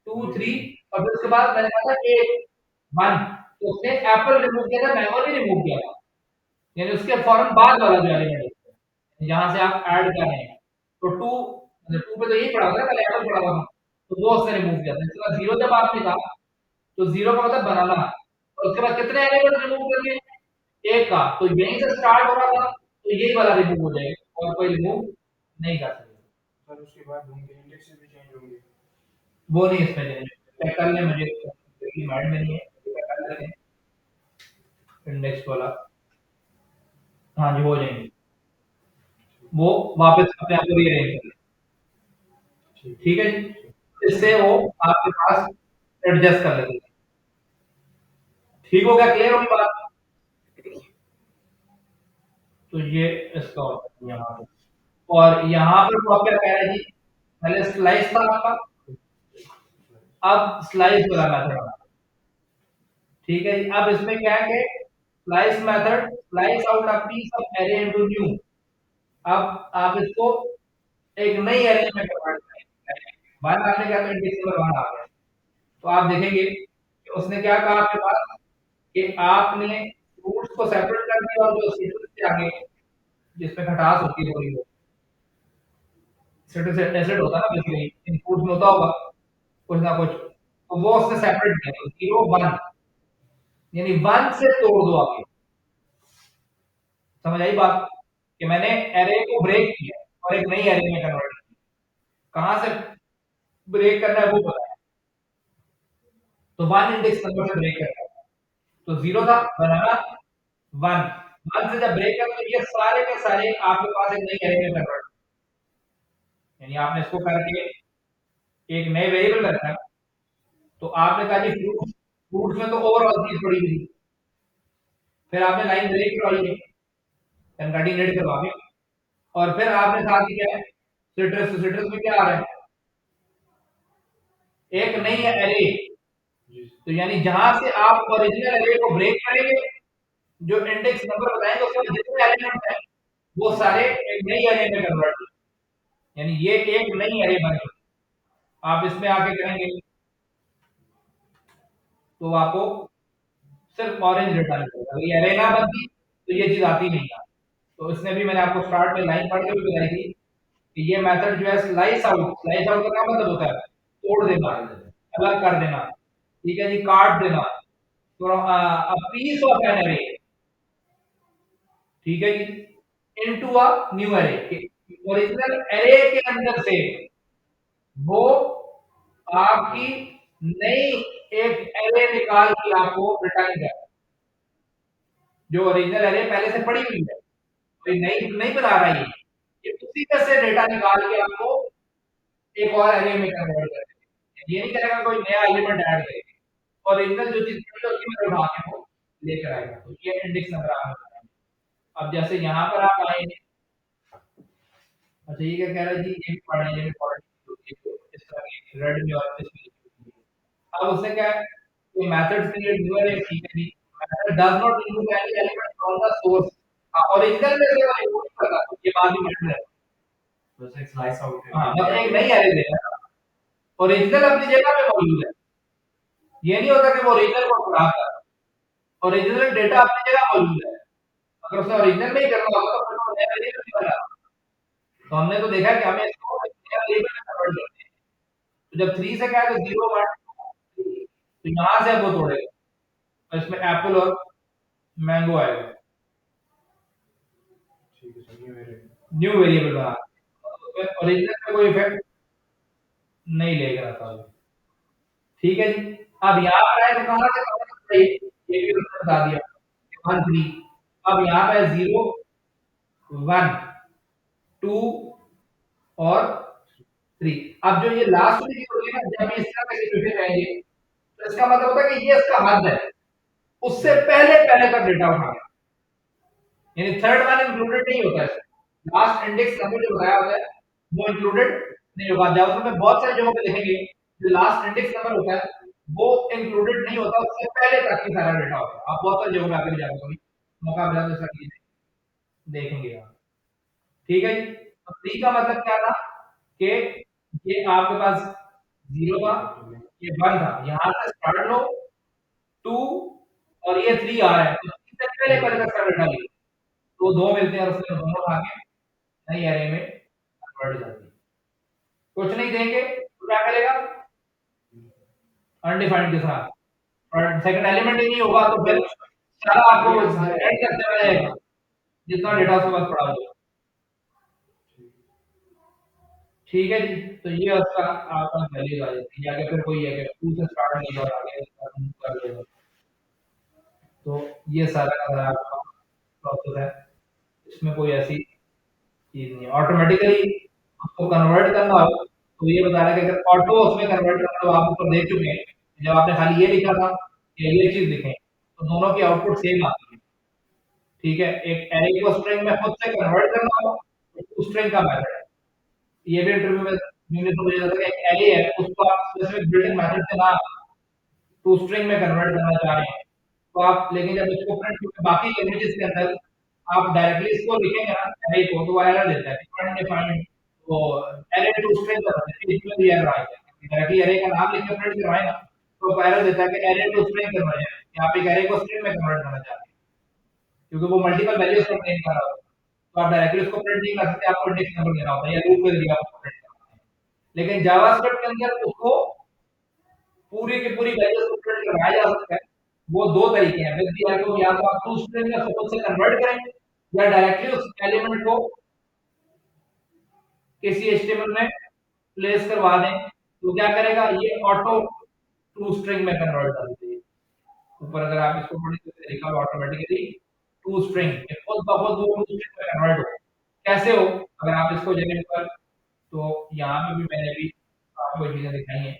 टू थ्री, और फिर उसके बाद मैंने कहा था एट वन, तो उसने एप्पल रिमूव किया था, मैंगो नहीं रिमूव किया था, यानी उसके फौरन बाद वाला जो एलिमेंट है जहां से आप ऐड कर रहे हैं। तो टू मतलब टू पे तो यही पड़ा हुआ था, पहले एप्पल पड़ा हुआ था, तो वो उसने रिमूव किया था। इसके बाद जीरो जब आपने कहा, तो जीरो का मतलब बनाना, और उसके बाद कितने एलिमेंट रिमूव करने, एक का, तो यहीं से स्टार्ट हो रहा था, तो यही वाला रिमूव हो जाएगा और कोई रिमूव नहीं कर सकेगा। सर उसके बाद उनके इंडेक्सेस भी चेंज होंगे। वो नहीं इसमें चेंज कर ले, मुझे माइंड में नहीं है, कर लेते हैं इंडेक्स वाला। हाँ जी, हो जाएंगे, वो वापस अपने आप को रीअरेंज कर लें। ठीक है जी, इससे वो आपके पास एडजस्ट कर लेते हैं। ठीक हो गया, क्लियर होगी बात? तो ये इसका होता है यहाँ पे। और यहाँ पर वो क्या कह रहा है जी, पहले स्लाइस था आपका, अब स्लाइस वाला मेथड आ रहा है। ठीक है जी, अब इसमें क्या है कि slice method slice out a piece of array into new. अब आप इसको एक नई एरे में कन्वर्ट करेंगे। वन आपने क्या तो इंडेक्स नंबर वन आ गया, तो आप देखेंगे कि उसने क्या कहा आपके पास कि आपने फ्रूट्स को सेपरेट कर दिया और जो सिट्रस के आगे जिसमें खटास होती है थोड़ी बहुत, सिट्रस एसिड होता है ना बेसिकली, इन फ्रूट्स में होता होगा कुछ ना कुछ, तो वो उसने सेपरेट किया, तो जीरो वन, यानी वन से तोड़ दो आगे। समझ आई बात कि मैंने एरे को ब्रेक किया और एक नई एरे में कन्वर्ट किया। कहां से ब्रेक करना है वो पता है, तो वन इंडेक्स नंबर से ब्रेक करना है। तो जीरो था बनाना वन, वन से जब ब्रेक कर तो ये सारे के सारे आपके पास एक नई एरे में कन्वर्ट, यानी आपने इसको करके एक नए वेरिएबल में रखा। तो आपने कहा जी फ्रूट्स, फ्रूट्स में तो ओवरऑल चीज पड़ी हुई, फिर आपने लाइन ब्रेक करवाई है कंकाटिनेट करवा के, और फिर आपने साथ ही क्या है सिट्रस, तो सिट्रस में क्या आ रहा है एक नई एरे, तो यानी जहां से आप ओरिजिनल एरे को ब्रेक करेंगे, जो इंडेक्स नंबर बताएंगे उसमें जितने एलिमेंट हैं वो सारे एक नई एरे में कन्वर्ट, यानी ये एक नई एरे बन गई। आप इसमें आके करेंगे तो आपको सिर्फ ऑरेंज रिटर्न करेगा, अगर ये एरे ना बनती तो ये चीज आती नहीं है। तो इसने भी मैंने आपको स्टार्ट में लाइन पढ़ के भी बताई थी कि ये मेथड जो है स्लाइस आउट, स्लाइस आउट का क्या मतलब होता है तोड़ देना, अलग कर देना, ठीक है जी, काट देना, तो a piece of an array, ठीक है जी, into a new array, original array के अंदर से वो आपकी नई एक एरे निकाल के आपको रिटर्न कर, जो ओरिजिनल एरे पहले से पड़ी हुई है कोई नई नहीं बना रहा है, ये उसी में से डेटा निकाल के आपको एक और एरे में कन्वर्ट कर देगा। ये नहीं करेगा कोई नया एलिमेंट ऐड करेगा, ओरिजिनल जो चीज पड़ी है उसी में उठा के वो लेकर आएगा। तो ये इंडेक्स नंबर आपका। अब जैसे यहाँ पर आप आएंगे, अच्छा ये क्या कह रहा है जी, ये भी पढ़ ये भी पढ़ इस तरह की रेड में और इसमें लिखी हुई है। अब उसने क्या है कि मेथड्स के लिए न्यू एरे, ठीक है जी, method does not remove any element from the source, original में से वो रिमूव करता है, ये बात भी मैटर है, बस एक स्लाइस आउट हाँ है। मतलब एक नई एरे देगा, ओरिजिनल अपनी जगह पे मौजूद है, ये नहीं होता कि वो ओरिजिनल को उठाता है, ओरिजिनल डेटा अपनी जगह मौजूद है, अगर उसने ओरिजिनल में ही करना होगा तो फिर वो नया वेरिएबल नहीं बना। तो हमने तो देखा कि हमें इसको एक नया वेरिएबल में कन्वर्ट करते हैं, तो जब 3 से क्या है तो 0 1 2 तो यहाँ से अब वो तोड़ेगा, और इसमें एप्पल और मैंगो आएगा, ठीक है sir, new array. New variable बना, तो ओरिजिनल में कोई इफेक्ट नहीं लेगा था वो। ठीक है जी, अब यहाँ पर आए तो कहाँ से पता चलता है, ये भी उसने बता दिया 1 3, अब यहाँ पे 0 1 2 और 3। अब जो ये लास्ट वाली चीज होगी ना, जब ये इस तरह से एग्जीक्यूशन रहेंगे तो इसका मतलब होता है कि ये इसका हद है, उससे पहले पहले का डेटा उठा गया, यानी थर्ड वन इंक्लूडेड नहीं होता है, लास्ट इंडेक्स नंबर जो बताया होता है वो इंक्लूडेड नहीं होगा। जब उसमें बहुत सारी जगहों पे देखेंगे जो लास्ट इंडेक्स नंबर होता है वो इंक्लूडेड नहीं होता, उससे पहले तक की सारा डेटा होता है। आप बहुत सारी जगहों पे आगे जाओगे, कभी मौका मिला तो ऐसा कीजिए, देखेंगे आप। ठीक है जी, तो 3 का मतलब क्या था कि ये आपके पास 0 था, ये 1 था, यहाँ से स्टार्ट लो 2 और ये 3 आ रहा है, तो 3 से पहले पहले का डेटा लिखो, तो 2 मिलते हैं और उसमें दोनों उठा के नई एरे में कन्वर्ट हो जाती है। कुछ नहीं देंगे तो क्या करेगा अनडिफाइंड के साथ, और सेकंड एलिमेंट ही नहीं होगा तो फिर सारा आपको ऐड करते रहेगा जितना डेटा उसके पास पड़ा होगा। ठीक है जी, तो ये उसका आपका वैल्यू आ जाती है, अगर फिर कोई है कि 2 से स्टार्ट नहीं और आगे कर लेगा, तो ये सारा का सारा आपका प्रोसेस है, इसमें कोई ऐसी चीज नहीं है। ऑटोमेटिकली उसको कन्वर्ट करना हो तो ये बता रहा है कि अगर ऑटो उसमें कन्वर्ट करना तो आप ऊपर देख चुके हैं, जब आपने खाली ये लिखा था या ये चीज लिखें तो दोनों की आउटपुट सेम आती है। ठीक है, एक एरे को स्ट्रिंग में खुद से कन्वर्ट करना हो टू स्ट्रिंग का मेथड है। ये भी इंटरव्यू में यूनिट तो मुझे लगता है कि एरे है, उसको आप स्पेसिफिक बिल्डिंग मेथड से ना टू स्ट्रिंग में कन्वर्ट करना चाह रहे हैं, तो आप लेकिन जब इसको प्रिंट क्योंकि बाकी लैंग्वेजेस के अंदर आप डायरेक्टली इसको लिखेंगे ना एरे को, तो वो एरर देता है अनडिफाइंड, वो एरे टू स्ट्रिंग कर देता है, इसमें भी एरर आएगा। डायरेक्टली एरे का नाम लिख के प्रिंट करवाए ना, तो वो एरर देता है कि एरे टू स्ट्रिंग करवाए हैं, आप एक एरे को स्ट्रिंग में कन्वर्ट करना चाहते हैं, क्योंकि वो मल्टीपल वैल्यूज कंटेन कर रहा होता है। तो आप डायरेक्टली उसको प्रिंट नहीं कर सकते, आपको इंडेक्स नंबर देना होता है या लूप के जरिए आप उसको प्रिंट करते हैं। लेकिन जावास्क्रिप्ट के अंदर उसको पूरी की पूरी वैल्यूज को प्रिंट करवाया जा सकता है। वो दो तरीके हैं, विद द हेल्प ऑफ या तो आप टू स्ट्रिंग में सपोज से कन्वर्ट करें या डायरेक्टली उस एलिमेंट को किसी एचटीएमएल में प्लेस करवा दें, तो क्या करेगा ये ऑटो टू स्ट्रिंग में कन्वर्ट कर देगा। ऊपर अगर आप इसको पढ़ें तो लिखा हुआ ऑटोमेटिकली टू स्ट्रिंग खुद ब खुद वो टू स्ट्रिंग में कन्वर्ट हो। कैसे हो, अगर आप इसको जगह पर, तो यहाँ पे भी मैंने भी आपको चीजें दिखाई हैं।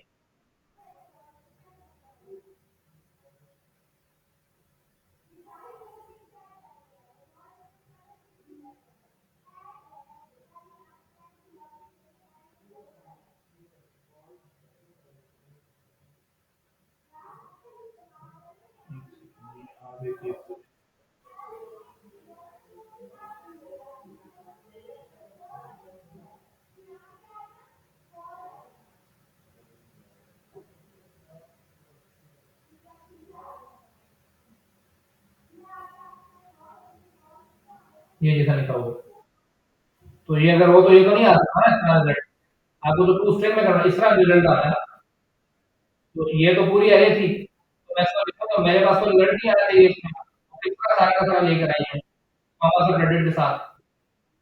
ये जैसा लिखा हुआ, तो ये अगर हो तो ये तो नहीं आता ना इतना रिजल्ट, आपको तो टू स्ट्रिंग में करना इस तरह रिजल्ट आता है ना। तो ये तो पूरी एरे थी, तो मैं इसको लिखूं तो मेरे पास तो रिजल्ट नहीं आना चाहिए इसमें, तो कितना सारा का सारा लेकर आई है कॉमा से क्रेडिट के साथ,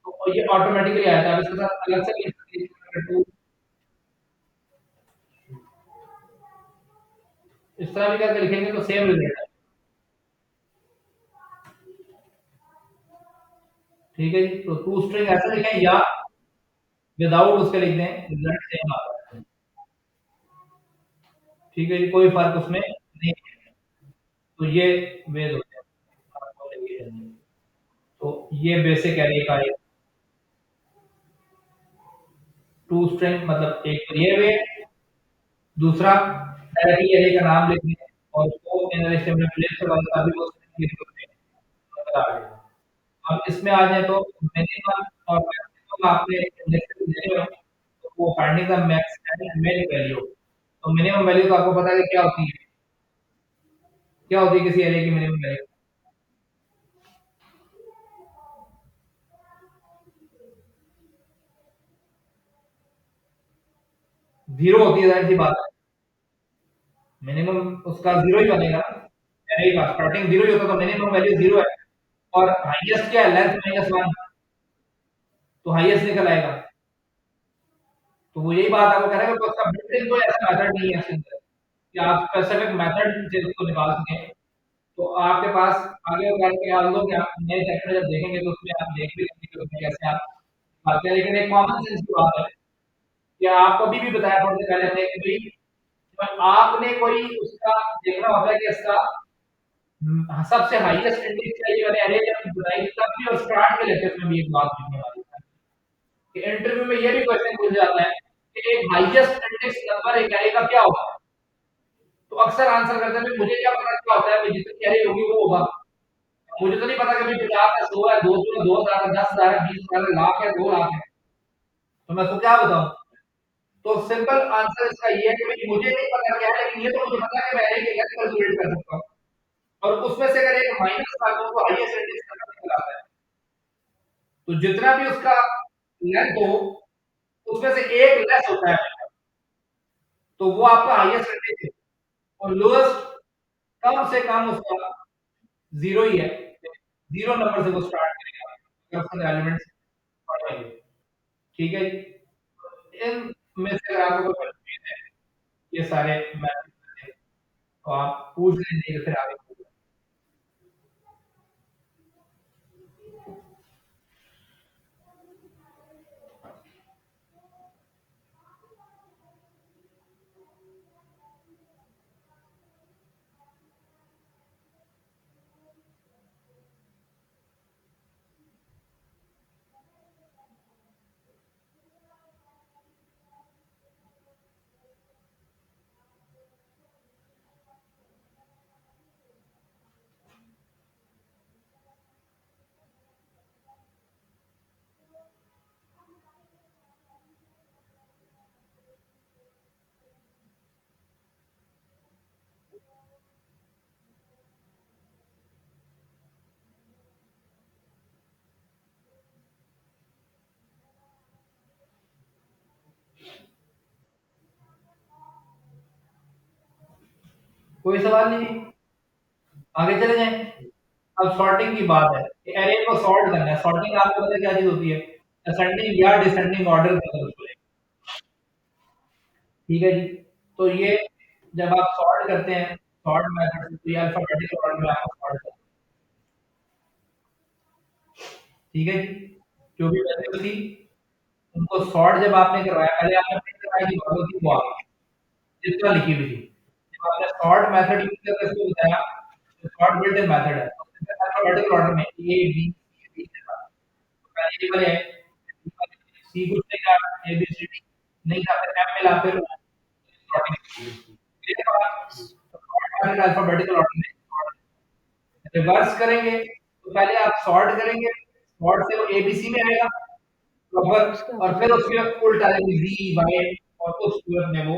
तो ये ऑटोमेटिकली आया था। अब इसके साथ अलग से लिख सकते हैं टू, इस तरह भी करके लिखेंगे तो सेम रिजल्ट है। ठीक है जी, तो टू स्ट्रिंग ऐसे लिखें या विदाउट उसके लिख दें, रिजल्ट सेम आता है। ठीक है जी, कोई फर्क उसमें नहीं है। तो ये वेज होते हैं आपको navigation में। तो ये बेसिक एरे का एक टू स्ट्रिंग मतलब एक तो ये वे, दूसरा डायरेक्टली एरे का नाम लिख दें और उसको इनर स्टेटमेंट में प्लेस करवा दें, तभी वो स्ट्रिंग के रूप में नंबर आ जाएगा। अब इसमें आ जाए तो मिनिमम और मैक्सिमम आपने इंडेक्स देने हो, तो वो फाइंडिंग द मैक्स एंड मिन वैल्यू। तो मिनिमम वैल्यू तो आपको पता है कि क्या होती है, क्या होती है किसी एरे की मिनिमम वैल्यू? जीरो होती है, जाहिर सी बात है। मिनिमम उसका जीरो ही बनेगा ना, एरे का स्टार्टिंग जीरो ही होता तो मिनिमम वैल्यू जीरो है। और हाईएस्ट क्या है, लेंथ माइनस वन, तो हाईएस्ट निकल आएगा। तो वो यही बात आपको कह रहा है कि उसका बिल्ट इन कोई ऐसा मेथड नहीं है इसके अंदर कि आप स्पेसिफिक मेथड से उसको निकाल सकें। तो आपके पास आगे बढ़ के आप लोग आप नए चैप्टर जब देखेंगे तो उसमें आप देख भी लेंगे कि उसमें कैसे आप निकालते हैं। लेकिन एक कॉमन सेंस की बात है कि आपको अभी भी बताया पढ़ने पहले हमने कि भाई जब आपने कोई उसका देखना होता है कि इसका सबसे हाईएस्ट इंडेक्स चाहिए, मैंने अरे जब बताई तब भी और स्टार्ट के लेक्चर में भी एक बात लिखने वाली है कि इंटरव्यू में ये भी क्वेश्चन पूछा जाता है कि एक हाईएस्ट इंडेक्स नंबर एक एरे का क्या होगा। तो अक्सर आंसर करते हैं मुझे क्या पता क्या होता है, मैं जितनी एरे होगी वो होगा, मुझे तो नहीं पता कि भाई 50 है, 100 है, 200 है, 2000 है, 10,000 है, 20,000 है, लाख है, 2 लाख है, तो मैं उसको क्या बताऊं। तो सिंपल आंसर इसका ये है कि भाई मुझे नहीं पता क्या है, लेकिन ये तो मुझे पता है कि मैं एरे के लेंथ कैलकुलेट कर सकता हूं, और उसमें से अगर एक माइनस कर दूं तो हाईएस्ट इंडेक्स नंबर निकल आता है। तो जितना भी उसका लेंथ हो उसमें से एक लेस होता है, तो वो आपका हाईएस्ट इंडेक्स है। और लोएस्ट कम से कम उसका जीरो ही है, जीरो नंबर से वो स्टार्ट करेगा अगर उसके एलिमेंट्स पढ़ेंगे। ठीक है जी, इन में से अगर आपको कोई कंफ्यूजन है ये सारे मैथड तो आप पूछ लेंगे, फिर आगे कोई सवाल नहीं है, आगे चले जाएं। अब सॉर्टिंग की बात है, एरे को सॉर्ट करना है। सॉर्टिंग आपको पता है क्या चीज होती है, असेंडिंग या डिसेंडिंग ऑर्डर में अगर उसको लें। ठीक है जी, तो ये जब आप सॉर्ट करते हैं सॉर्ट मेथड से, तो ये अल्फाबेटिकल ऑर्डर में आपको सॉर्ट करना है। ठीक है जी, जो भी वैल्यू थी उनको सॉर्ट जब आपने करवाया, पहले आपने प्रिंट करवाया कि भगवती को आ गई जिस तरह लिखी हुई थी। जब आपने सॉर्ट मेथड यूज करके इसको बताया, तो सॉर्ट बिल्ट इन मेथड है, तो उसमें अल्फाबेटिकल ऑर्डर में ए बी सी डी के बाद, तो पहले ये वाले सी कुछ नहीं था, ए बी सी डी नहीं था, फिर एम मिला, फिर सॉर्टिंग। क्लियर बात? तो सॉर्ट मेथड अल्फाबेटिकल ऑर्डर में रिवर्स करेंगे, तो पहले आप सॉर्ट करेंगे, सॉर्ट से वो एबीसी में आएगा प्रॉपर, और फिर उसके बाद उल्टा जी वाई, और उस सूरत में वो,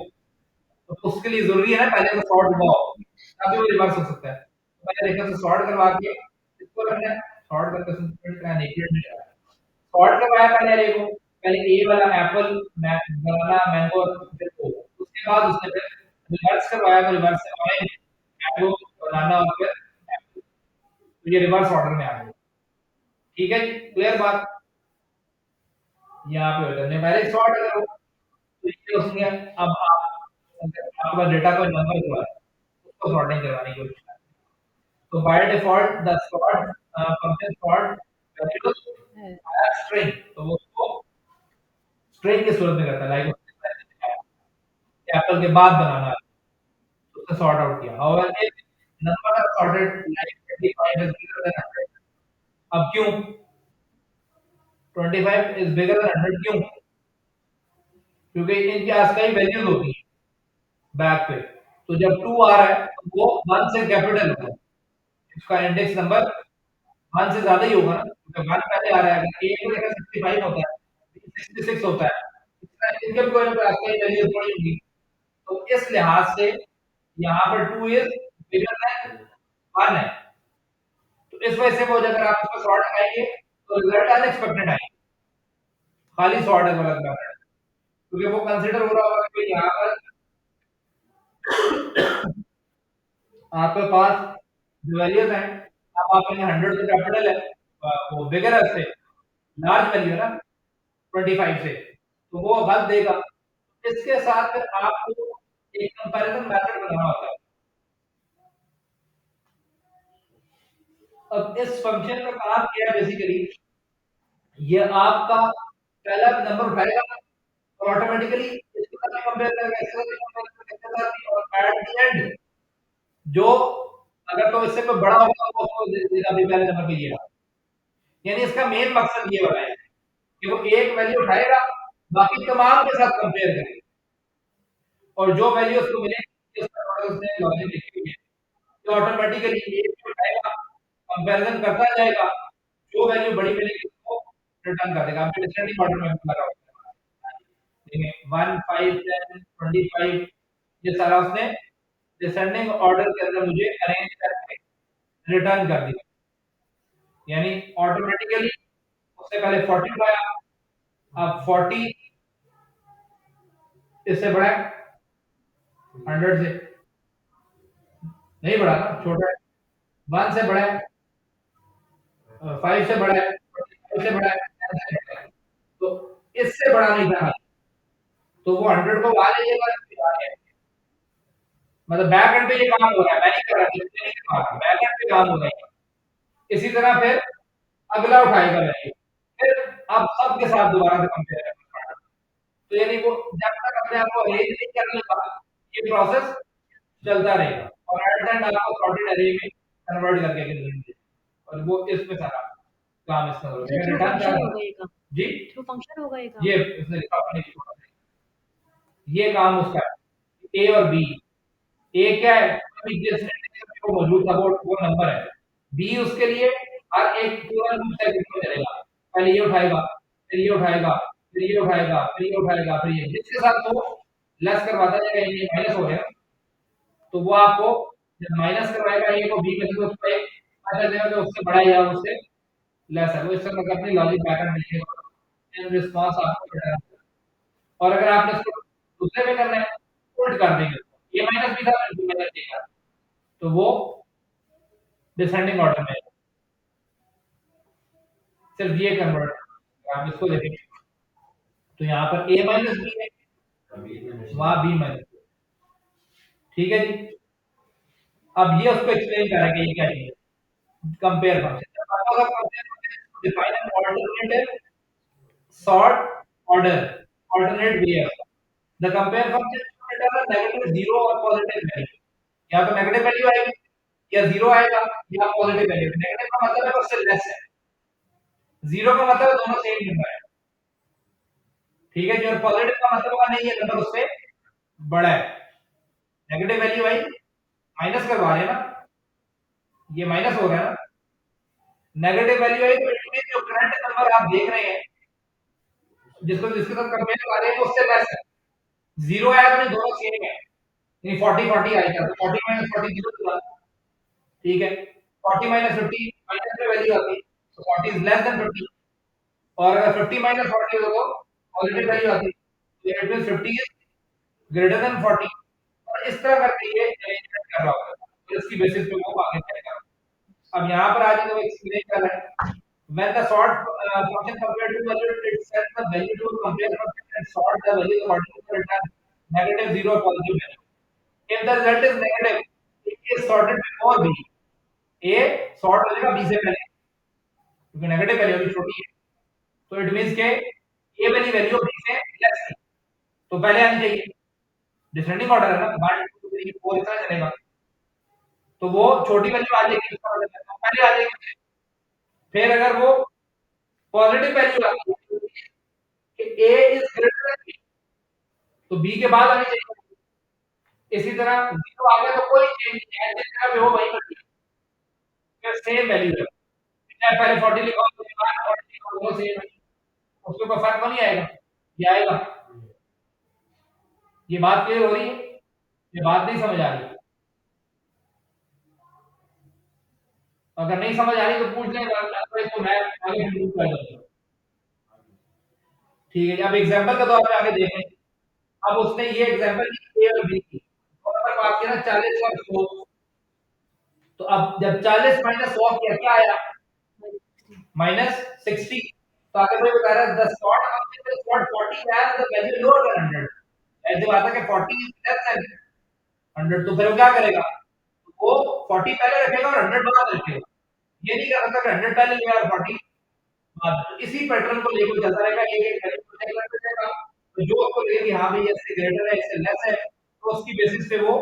तो उसके लिए जरूरी है ना पहले तो सॉर्ट हुआ हो, तभी वो रिवर्स हो सकता है। तो पहले देखो से सॉर्ट करवा के इसको रखना है, सॉर्ट करके प्रिंट करना है, सॉर्ट करवाया पहले अरे को, पहले ए वाला एप्पल, बनाना, मैंगो, फिर ओ, उसके बाद उसने फिर रिवर्स करवाया, तो रिवर्स से ऑरेंज, मैंगो, बनाना, और फिर एप्पल, तो ये रिवर्स ऑर्डर में आ गया। ठीक है जी, क्लियर बात? यहाँ पे होता है पहले सॉर्ट करो, तो ये उसमें अब आप आपका डेटा का नंबर जो है उसको सॉर्टिंग करवाने की कोशिश करें। तो by default the sort function sort values as string, तो वो उसको स्ट्रिंग की सूरत में करता है, लाइक एप्पल के बाद बनाना है, तो उसने सॉर्ट आउट किया। However if number are sorted like 25 is bigger than 100, अब क्यों 25 इज बिगर देन 100 क्यों? क्योंकि इनके आस कई वैल्यूज होती हैं बैक पे, तो जब 2 आ रहा है तो वो 1 से कैपिटल होगा, इसका इंडेक्स नंबर 1 से ज्यादा ही होगा ना, क्योंकि 1 पहले आ रहा है, अगर ए को देखा 65 होता है, बी 66 होता है, इसका इनके भी कोई ना कोई आसपास वैल्यू थोड़ी होगी, तो इस लिहाज से यहाँ पर 2 इज बिगर देन 1 है, तो इस वजह से वो अगर आप इसको सॉर्ट लगाएंगे तो रिजल्ट अनएक्सपेक्टेड आएगा, खाली सॉर्ट है गलत बात है, क्योंकि वो कंसीडर हो रहा होगा कि यहाँ पर आपके पास जो वैल्यूज हैं, अब आपने 100 तो कैपिटल है, वो बिगर है उससे, लार्ज वैल्यू है ना 25 से, तो वो गलत देगा। इसके साथ फिर आपको एक कंपैरिजन मेथड बनाना होता है। अब इस फंक्शन का काम क्या है बेसिकली, ये आपका पहला नंबर उठाएगा और ऑटोमेटिकली इसके साथ भी कंपेयर करेगा, इसके साथ भी कंपेयर करेगा, इसके साथ भी, और एट द एंड जो अगर तो इससे कोई बड़ा होगा तो उसको दे देगा भी पहले नंबर पे ये रहा। यानी इसका मेन मकसद ये वाला है कि वो एक वैल्यू उठाएगा, बाकी तमाम के साथ कंपेयर करेगा, और जो वैल्यू उसको मिलेगी उसका टोटल उसने लॉजिक लिखी हुई है, तो ऑटोमेटिकली ये भी उठाएगा, कंपैरिजन करता जाएगा, जो वैल्यू बड़ी मिलेगी उसको रिटर्न कर देगा। आपके डिसेंडिंग ऑर्डर में लगा होगा, देखिए 1 5 10 25, ये सारा उसने डिसेंडिंग ऑर्डर के अंदर मुझे अरेंज करके रिटर्न कर दिया, यानी ऑटोमेटिकली उससे पहले 40 उठाया, अब 40 इससे बड़ा है 100 से, नहीं बड़ा ना, छोटा है, 1 से बड़ा है, 5 से बड़ा है, 45 से बड़ा है, 10 से बड़ा है, तो इससे बड़ा नहीं था, तो वो 100 को वहां ले जाएगा, मतलब बैक एंड पे ये काम हो रहा है, मैं नहीं कर रहा, डिस्प्ले नहीं कर रहा, बैक एंड पे काम हो रहा है। इसी तरह फिर अगला उठाएगा वैल्यू, फिर अब सबके साथ दोबारा से कंपेयर करेगा, तो यानी वो जब तक अपने आप को अरेंज नहीं कर लेगा, ये प्रोसेस चलता रहेगा, और एट द एंड आपको सॉर्टेड अरे में कन्वर्ट करके देंगे, और वो इसमें सारा काम इसका होगा। थ्रू रिटर्न क्या फंक्शन होगा ये काम, जी, थ्रू फंक्शन होगा ये काम। ये इसने लिखा अपने, ये काम उसका है, ए और बी, ए क्या है, अभी जिस इंडेक्स को मौजूद था वो नंबर है, बी उसके लिए हर एक पूरा लूप साइकिल में चलेगा, पहले ये उठाएगा, फिर ये उठाएगा, फिर ये उठाएगा, फिर ये उठाएगा, फिर ये, जिसके साथ वो लेस करवाता जाएगा, ये माइनस हो गया, तो वो आपको जब माइनस करवाएगा ए को बी में से, तो उसको एक पता चलेगा कि उससे बड़ा या उससे लेस है, वो इस तरह का अपनी लॉजिक पैटर्न लिखेगा, इन रिस्पांस आपको रिटर्न। और अगर आपने इसको दूसरे में करना है, उल्ट कर देंगे, ये माइनस भी था, फिर माइनस भी था, तो वो डिसेंडिंग ऑर्डर में है। सिर्फ ये कन्वर्ट, आप इसको देखें तो यहाँ पर a माइनस बी है, वहां b माइनस, ठीक है जी। अब ये उसको एक्सप्लेन करेंगे ये क्या चीज है, compare function. Define an alternative sort order, alternate way of the compare function should return a negative zero or positive value। या तो नेगेटिव वैल्यू आएगी या जीरो आएगा या पॉजिटिव वैल्यू। नेगेटिव का मतलब है उससे लेस है, जीरो का मतलब दोनों सेम नंबर है, ठीक है जी। और पॉजिटिव का मतलब होगा नहीं ये नंबर उससे बड़ा है। नेगेटिव वैल्यू आई माइनस करवा रहे हैं ना, ये माइनस हो रहा है ना, नेगेटिव वैल्यू आई तो इट मींस जो करंट नंबर आप देख रहे हैं जिसको जिसके साथ कंपेयर कर रहे हैं वो उससे लेस है। जीरो आया तो नहीं, दोनों सेम है, यानी 40 40 आएगा तो 40 माइनस 40 जीरो होगा, ठीक है। 40 माइनस 50 माइनस में वैल्यू आती है तो 40 इज लेस देन 50, और अगर 50 माइनस 40 हो तो पॉजिटिव वैल्यू आती है, तो it means 50 is greater than 40। और इस तरह करके ये अरेंजमेंट कर रहा होगा, तो इसकी बेसिस पे वो आगे चलेगा। अब यहाँ पर आज तो एक्सप्लेन कर रहा है when the sort function compared to value it sets the value to compare function and sort the value according to the return negative zero or positive value। if the result is negative it is sorted before b, a sort हो जाएगा b से पहले क्योंकि negative value भी छोटी है, तो it means के a वाली वैल्यू b से लेस है तो पहले आनी चाहिए। डिसेंडिंग ऑर्डर है ना, 1 2 3 4 इतना चलेगा, तो वो छोटी वैल्यू आ जाएगी, इसका मतलब है पहले आ जाएगी। फिर अगर वो पॉजिटिव वैल्यू आती है कि a is greater than b, तो b के बाद आनी चाहिए। इसी तरह जीरो आ गया तो कोई चेंज नहीं है, जिस तरह पे हो वही बची, फिर सेम वैल्यू है, चाहे पहले 40 लिखा हो उसके बाद 40 लिखा हो वो सेम है, उसके ऊपर फर्क तो नहीं आएगा, ये आएगा। ये बात क्लियर हो रही है, ये बात नहीं समझ आ रही, अगर नहीं समझ आ रही तो पूछ लें, तो मैं आगे प्रूव कर दूंगा, ठीक है। अब एग्जांपल के तौर पे आगे देखें। अब उसने ये एग्जांपल की a और b की, और अगर बात करें 40 और 100, तो अब जब 40 माइनस 100 किया क्या आया, माइनस 60। तो आगे कोई बता रहा है the sort function is what 40 has the value lower than 100। ऐसे बात है कि 40 इज लेस देन 100, तो फिर वो क्या करेगा, वो 40 पहले रखेगा और 100 बाद रखेगा। ये नहीं कर सकता कि 100 पहले लिया और 40 बाद। तो इसी पैटर्न को लेकर चलता रहेगा, एक वैल्यू को चेक करते रहेगा, तो जो उसको लगे कि हां भाई इससे ग्रेटर है इससे लेस है, तो उसकी बेसिस पे वो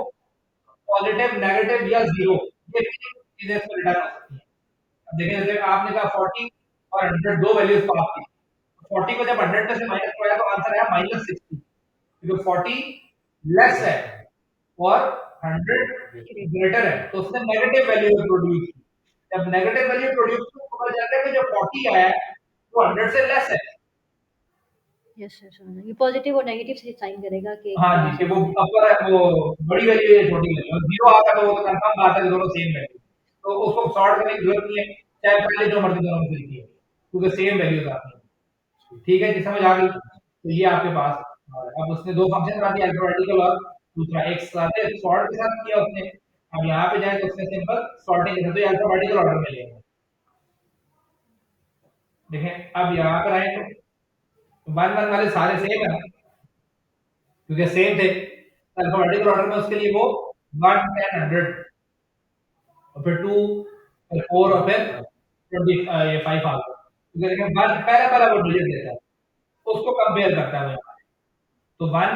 पॉजिटिव नेगेटिव या जीरो ये तीन चीजें इसमें रिटर्न हो सकती हैं। अब देखें जैसे आपने कहा 40 और 100 दो वैल्यूज पास की, 40 को जब 100 में से माइनस किया तो आंसर आया -60, क्योंकि 40 लेस है और 100 ग्रेटर है, तो उसने नेगेटिव वैल्यू प्रोड्यूस की। जब नेगेटिव वैल्यू प्रोड्यूस की तो पता चलता है कि जो 40 आया है वो 100 से लेस है। यस सर, ये पॉजिटिव और नेगेटिव से साइन करेगा कि हाँ जी, कि वो अपर है, वो बड़ी वैल्यू है छोटी वैल्यू, जीरो आता तो वो तो कंफर्म बात है कि दोनों सेम वैल्यू, तो उसको सॉर्ट करने की जरूरत नहीं है, चाहे पहले जो मर्जी दोनों में से लिखिए क्योंकि सेम वैल्यूज आती हैं, ठीक है जी, समझ आ गई। तो ये आपके पास अब उसने दो फंक्शन बना दिया, अल्फाबेटिकल और दूसरा एक साथ सॉर्ट के साथ किया उसने। अब यहाँ पे जाए तो उसने सिंपल सॉर्टिंग के साथ, तो ये अल्फाबेटिकल ऑर्डर में लिया। देखें अब यहाँ पर आए तो 1 1 वाले सारे सेम है क्योंकि सेम थे, अल्फाबेटिकल ऑर्डर में उसके लिए वो 1 10 100 और फिर 2 फिर 4 और फिर 20 ये 5 आ गया, क्योंकि देखिए 1 पहला पहला वो डिजिट देता है उसको कंपेयर करता है, तो 1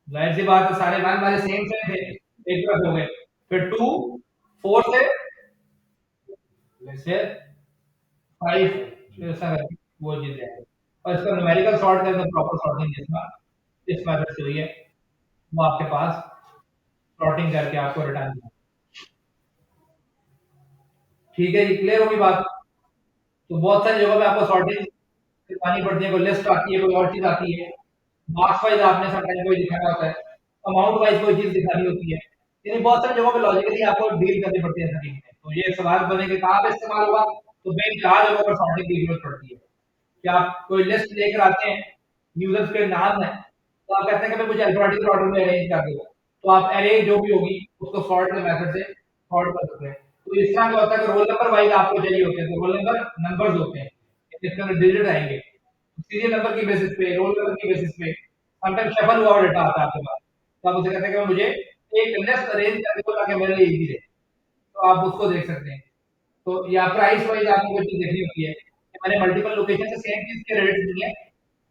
जाहिर सी बात है सारे 1 वाले सेम सेम थे, एक तरफ हो गए, फिर 2 4 से फिर 5 ऐसा करके वो चीज है। और इसका न्यूमेरिकल सॉर्ट करके प्रॉपर सॉर्टिंग जिसमें इस मेथड से हुई है वो आपके पास सॉर्टिंग करके आपको रिटर्न, ठीक है जी, क्लियर होगी बात। तो बहुत सारी जगहों पे आपको सॉर्टिंग दिखानी पड़ती है, कोई लिस्ट आती है, कोई और चीज आती है, मार्क्स वाइज आपने समटाइम कोई दिखाना होता है, अमाउंट वाइज कोई चीज दिखानी होती है, यानी बहुत सारी जगहों पे लॉजिकली आपको डील करनी पड़ती है ऐसी चीजें। तो ये सवाल बने कि कहाँ पे इस्तेमाल होगा, तो मेन 4 जगहों पर सॉर्टिंग की जरूरत पड़ती है कि आप कोई लिस्ट लेकर आते हैं, यूजर्स के नाम है, तो आप कहते हैं कि भाई मुझे अल्फाबेटिकल ऑर्डर में अरेंज कर दो, तो आप एरे जो भी होगी उसको सॉर्ट के मेथड से सॉर्ट कर सकते हैं। तो इस तरह क्या होता है कि रोल नंबर वाइज आपको चाहिए होते हैं, तो रोल नंबर नंबर्स होते हैं, इसके अंदर डिजिट आएंगे, सीरियल नंबर की बेसिस पे, रोल नंबर की बेसिस पे समटाइम शफल हुआ डेटा आता है आपके पास, तो आप उसे कहते हैं कि मुझे एक लिस्ट अरेंज करके दो ताकि मेरे लिए इजी रहे, तो आप उसको देख सकते हैं। तो या प्राइस वाइज आपको कोई चीज देखनी होती है कि मैंने मल्टीपल लोकेशन से सेम चीज के रेट दिए हैं,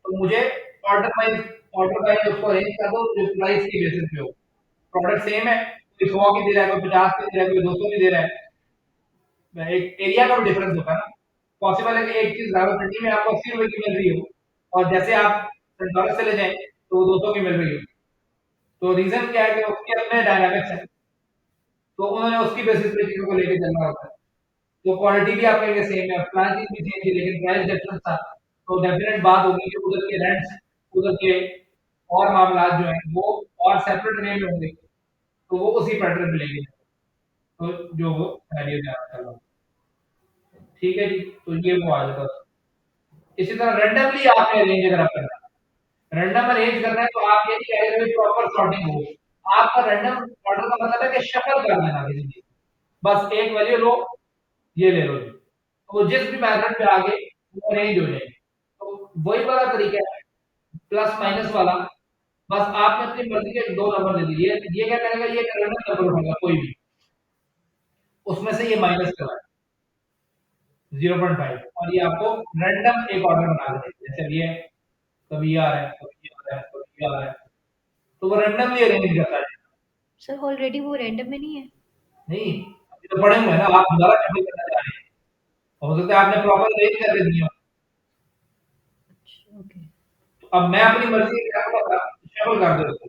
तो मुझे ऑर्डर वाइज उसको अरेंज कर दो जो प्राइस की बेसिस पे हो। प्रोडक्ट सेम है, कोई 100 की दे रहा है, कोई 50 की दे रहा है, कोई 200 की दे रहा है, एक एरिया का भी डिफरेंस होता है ना। पॉसिबल है कि एक चीज रावलपिंडी में आपको 80 रुपए की मिल रही हो और जैसे आप सेंटोरस चले जाएं तो वो 200 की मिल रही हो। तो रीजन क्या है कि उसके अपने डायनामिक्स है, तो उन्होंने उसकी बेसिस पे चीजों को लेके चलना होता है। तो क्वालिटी भी आपके लिए सेम है, प्राइसिंग भी सेम थी, लेकिन प्राइस डिफरेंस था, तो डेफिनेट बात होगी कि उधर के रेंट्स, उधर के और मामलात जो हैं वो और सेपरेट वे में होंगे, तो वो उसी पैटर्न पे लेंगे, तो जो वो सिनेरियो में चल रहा है। ठीक है जी, तो ये वो आ जाता है। इसी तरह रैंडमली आपने अरेंज अगर आप करना है, रैंडम अरेंज करना है तो आप ये नहीं कह रहे कि प्रॉपर सॉर्टिंग हो, आपका रैंडम ऑर्डर का मतलब है कि शफल कर देना किसी चीज, बस एक वैल्यू लो, ये ले लो जी, तो जिस भी मेथड पे आगे वो अरेंज हो जाएगी। तो वही वाला तरीका है प्लस माइनस वाला, बस आपने अपनी मर्जी के दो नंबर दे दिए, ये क्या करेगा, ये रैंडम नंबर उठाएगा कोई भी, उसमें से ये माइनस करवाएगा 0.5, और ये आपको रैंडम एक ऑर्डर बना देगा, जैसे ये कभी ये आ रहा है, कभी ये आ रहा है, कभी ये आ रहा है, तो वो रैंडमली अरेंज करता है। सर ऑलरेडी वो रैंडम में नहीं है? नहीं, अभी तो पढ़े हुए हैं ना, आप दोबारा शफल करना चाह रहे हैं, हो सकता है आपने प्रॉपर अरेंज करके दिया, अच्छा, ओके। तो अब मैं अपनी मर्जी से क्या करूंगा, शफल कर दो उसको।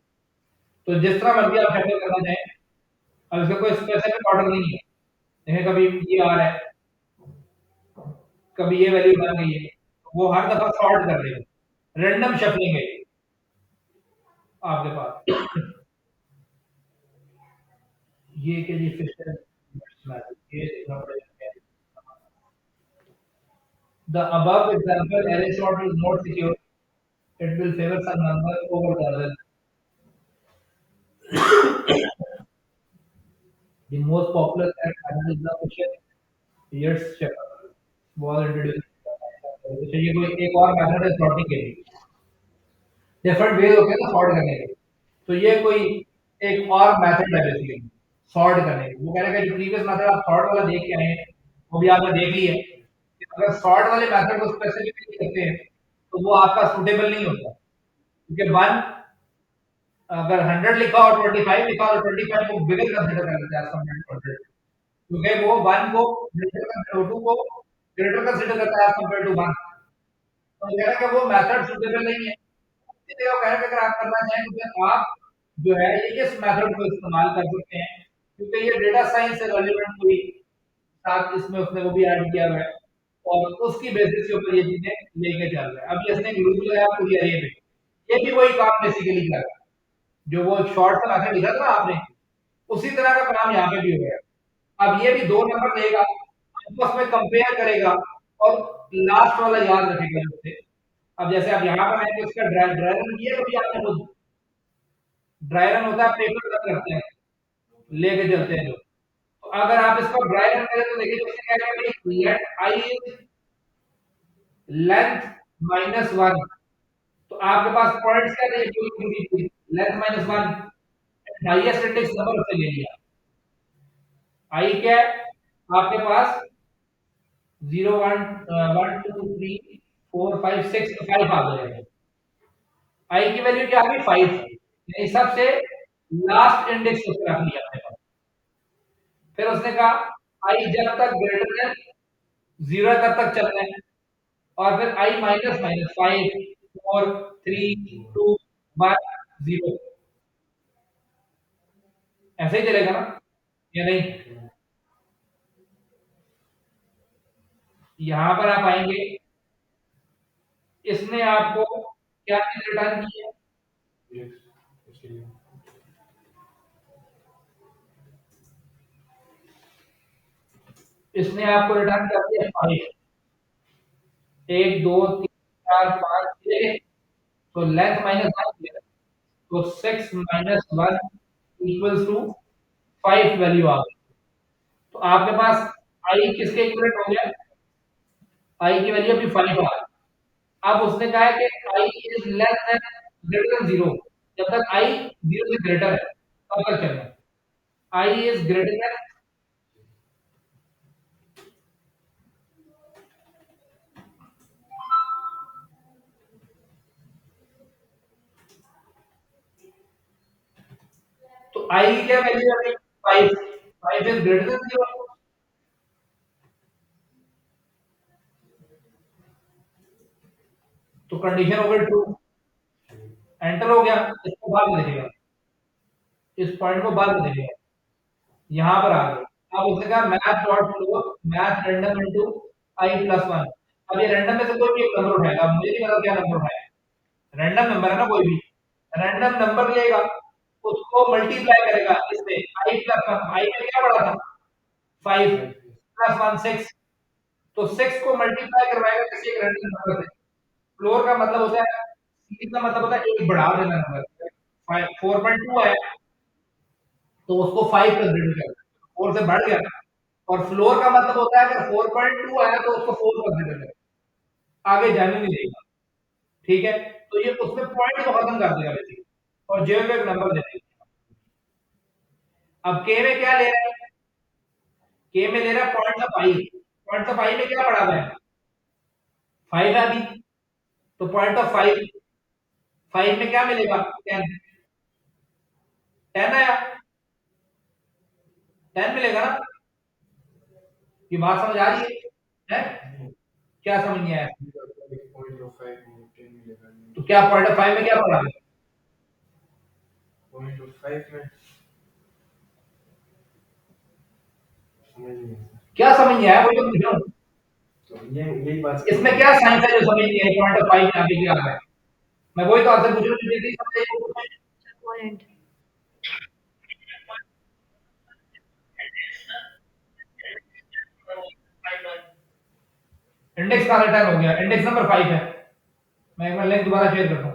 तो जिस तरह मर्जी आप शफल करना चाहें, अब इसका कोई स्पेसिफिक ऑर्डर नहीं है, देखिए कभी ये आ रहा है, कभी ये वैल्यू बन गई है, वो हर दफा सॉर्ट कर देगा, रैंडम शफलिंग है ये आपके पास। ये के जी फिक्सर ये देखना पड़ेगा। The above example array sort is not secure. It will favor some number over the other. The most popular method is the Fisher Pierce Shepherd was introduced. तो ये कोई एक और मेथड है सॉर्टिंग के लिए, डिफरेंट वे होते हैं ना सॉर्ट करने के, तो ये कोई एक और मेथड है बेसिकली सॉर्ट करने के। वो कह रहे हैं कि जो प्रीवियस मेथड आप सॉर्ट वाला देख के आए हैं वो भी आपने देख ली है कि अगर सॉर्ट वाले मेथड को स्पेसिफिकली करते हैं तो वो आपका सूटेबल नहीं होता, क्योंकि वन अगर 100 लिखा और 25 लिखा और 25 को बिगर कंसीडर कर लेते हैं एज कम्पेयर टू 100, क्योंकि वो 1 को ग्रेटर कंसीडर 2 को ग्रेटर कंसीडर करता है एज कम्पेयर टू 1, तो कह रहा है कि वो मेथड सूटेबल नहीं है। इसी जगह कह रहा है कि अगर आप करना चाहें तो फिर आप जो है ये इस मेथड को इस्तेमाल कर सकते हैं, क्योंकि ये डेटा साइंस से रिलेवेंट हुई, साथ इसमें उसने वो भी ऐड किया हुआ है और उसकी बेसिस के ऊपर ये चीजें लेके चल रहा है। अब ये इसने ग्रुप लगाया पूरी एरे पे, ये भी वही काम बेसिकली कर रहा है, जो वो शॉर्ट का मेथड लिखा था ना आपने, उसी तरह का काम यहाँ पे भी हो गया। अब ये भी दो नंबर लेगा, आपस में कंपेयर करेगा और लास्ट वाला याद रखेगा उससे। अब जैसे आप यहाँ पर है तो इसका ड्राई रन किया कभी आपने खुद, ड्राई रन होता है पेपर रन करते हैं, लेके चलते हैं जो, तो अगर आप इसका ड्राई रन करें तो देखिए जो उसने क्या किया, let I is length minus one, तो आपके पास पॉइंट्स क्या थे, पूरी length minus one, highest index number उससे ले लिया। आई क्या है आपके पास 0 1 1 2 3 4 5 6 5 आ गए, आई की वैल्यू क्या आ गई 5, यानी सबसे लास्ट इंडेक्स उसने रख लिया अपने पास। फिर उसने कहा आई जब तक ग्रेटर देन 0 तब तक चलना है, और फिर आई माइनस माइनस 5 4 3 2 1 0, ऐसे ही चलेगा ना या नहीं। यहां पर आप आएंगे, इसने आपको क्या चीज रिटर्न की है, इसने आपको रिटर्न कर दिया 5, 1 2 3 4 5 6, तो लेंथ माइनस 1, तो 6 माइनस 1 इक्वल्स टू 5 वैल्यू आ गई। तो आपके पास आई किसके इक्विवेलेंट हो गया? आई की वैल्यू अभी 5 आ गई। अब उसने कहा है कि I is less than greater than 0, जब तक आई 0 से ग्रेटर है तब तक चलना है। आई इज ग्रेटर देन, तो आई की क्या वैल्यू है अभी? 5, 5 इज ग्रेटर देन 0, तो कंडीशन हो गई ट्रू, एंटर हो गया। इसको बाद में देखिएगा, इस पॉइंट को बाद में देखिएगा, यहां पर आ गए। अब उसने कहा math dot floor math random into I plus 1। अब ये रैंडम में से कोई भी एक नंबर उठाएगा, मुझे नहीं पता क्या नंबर उठाएगा, रैंडम नंबर है ना, कोई भी रैंडम नंबर लेगा, उसको मल्टीप्लाई करेगा इससे आई प्लस 1। आई में क्या पड़ा था? 5 प्लस 1 6, तो 6 को मल्टीप्लाई करवाएगा किसी एक रैंडम नंबर से। फ्लोर का मतलब होता है, सीरीज का मतलब होता है एक बढ़ा देना नंबर। 4.2 है तो उसको 5 प्लस ग्रेटर कर, 4 से बढ़ गया। और फ्लोर का मतलब होता है अगर 4.2 आया तो उसको 4 कंसीडर करें, आगे जाने नहीं देगा। ठीक है, तो ये उसमें पॉइंट को खत्म कर देगा बेसिकली, और जेल में एक नंबर दे देगा। अब के में क्या ले रहा है? के में ले रहा है point of I. Point of I में क्या पड़ा हुआ है? 5 है अभी, तो पॉइंट ऑफ 5, 5 में क्या मिलेगा? 10, 10 आया, 10 मिलेगा ना? ये बात समझ आ रही है? क्या समझ नहीं आया? तो क्या पॉइंट ऑफ 5 में क्या पड़ा? पॉइंट ऑफ 5 में क्या समझ नहीं आया? वही तो पूछ रहा हूँ। तो ये यही बात, इसमें क्या साइंस है जो समझ नहीं आई? पॉइंट ऑफ 5 यहाँ पे क्या आ रहा है? मैं वही तो आपसे पूछ रहा हूँ, जल्दी समझ आई। पॉइंट इंडेक्स कहां से 10 हो गया? इंडेक्स नंबर 5 है। मैं एक बार लिंक दोबारा शेयर करता हूँ।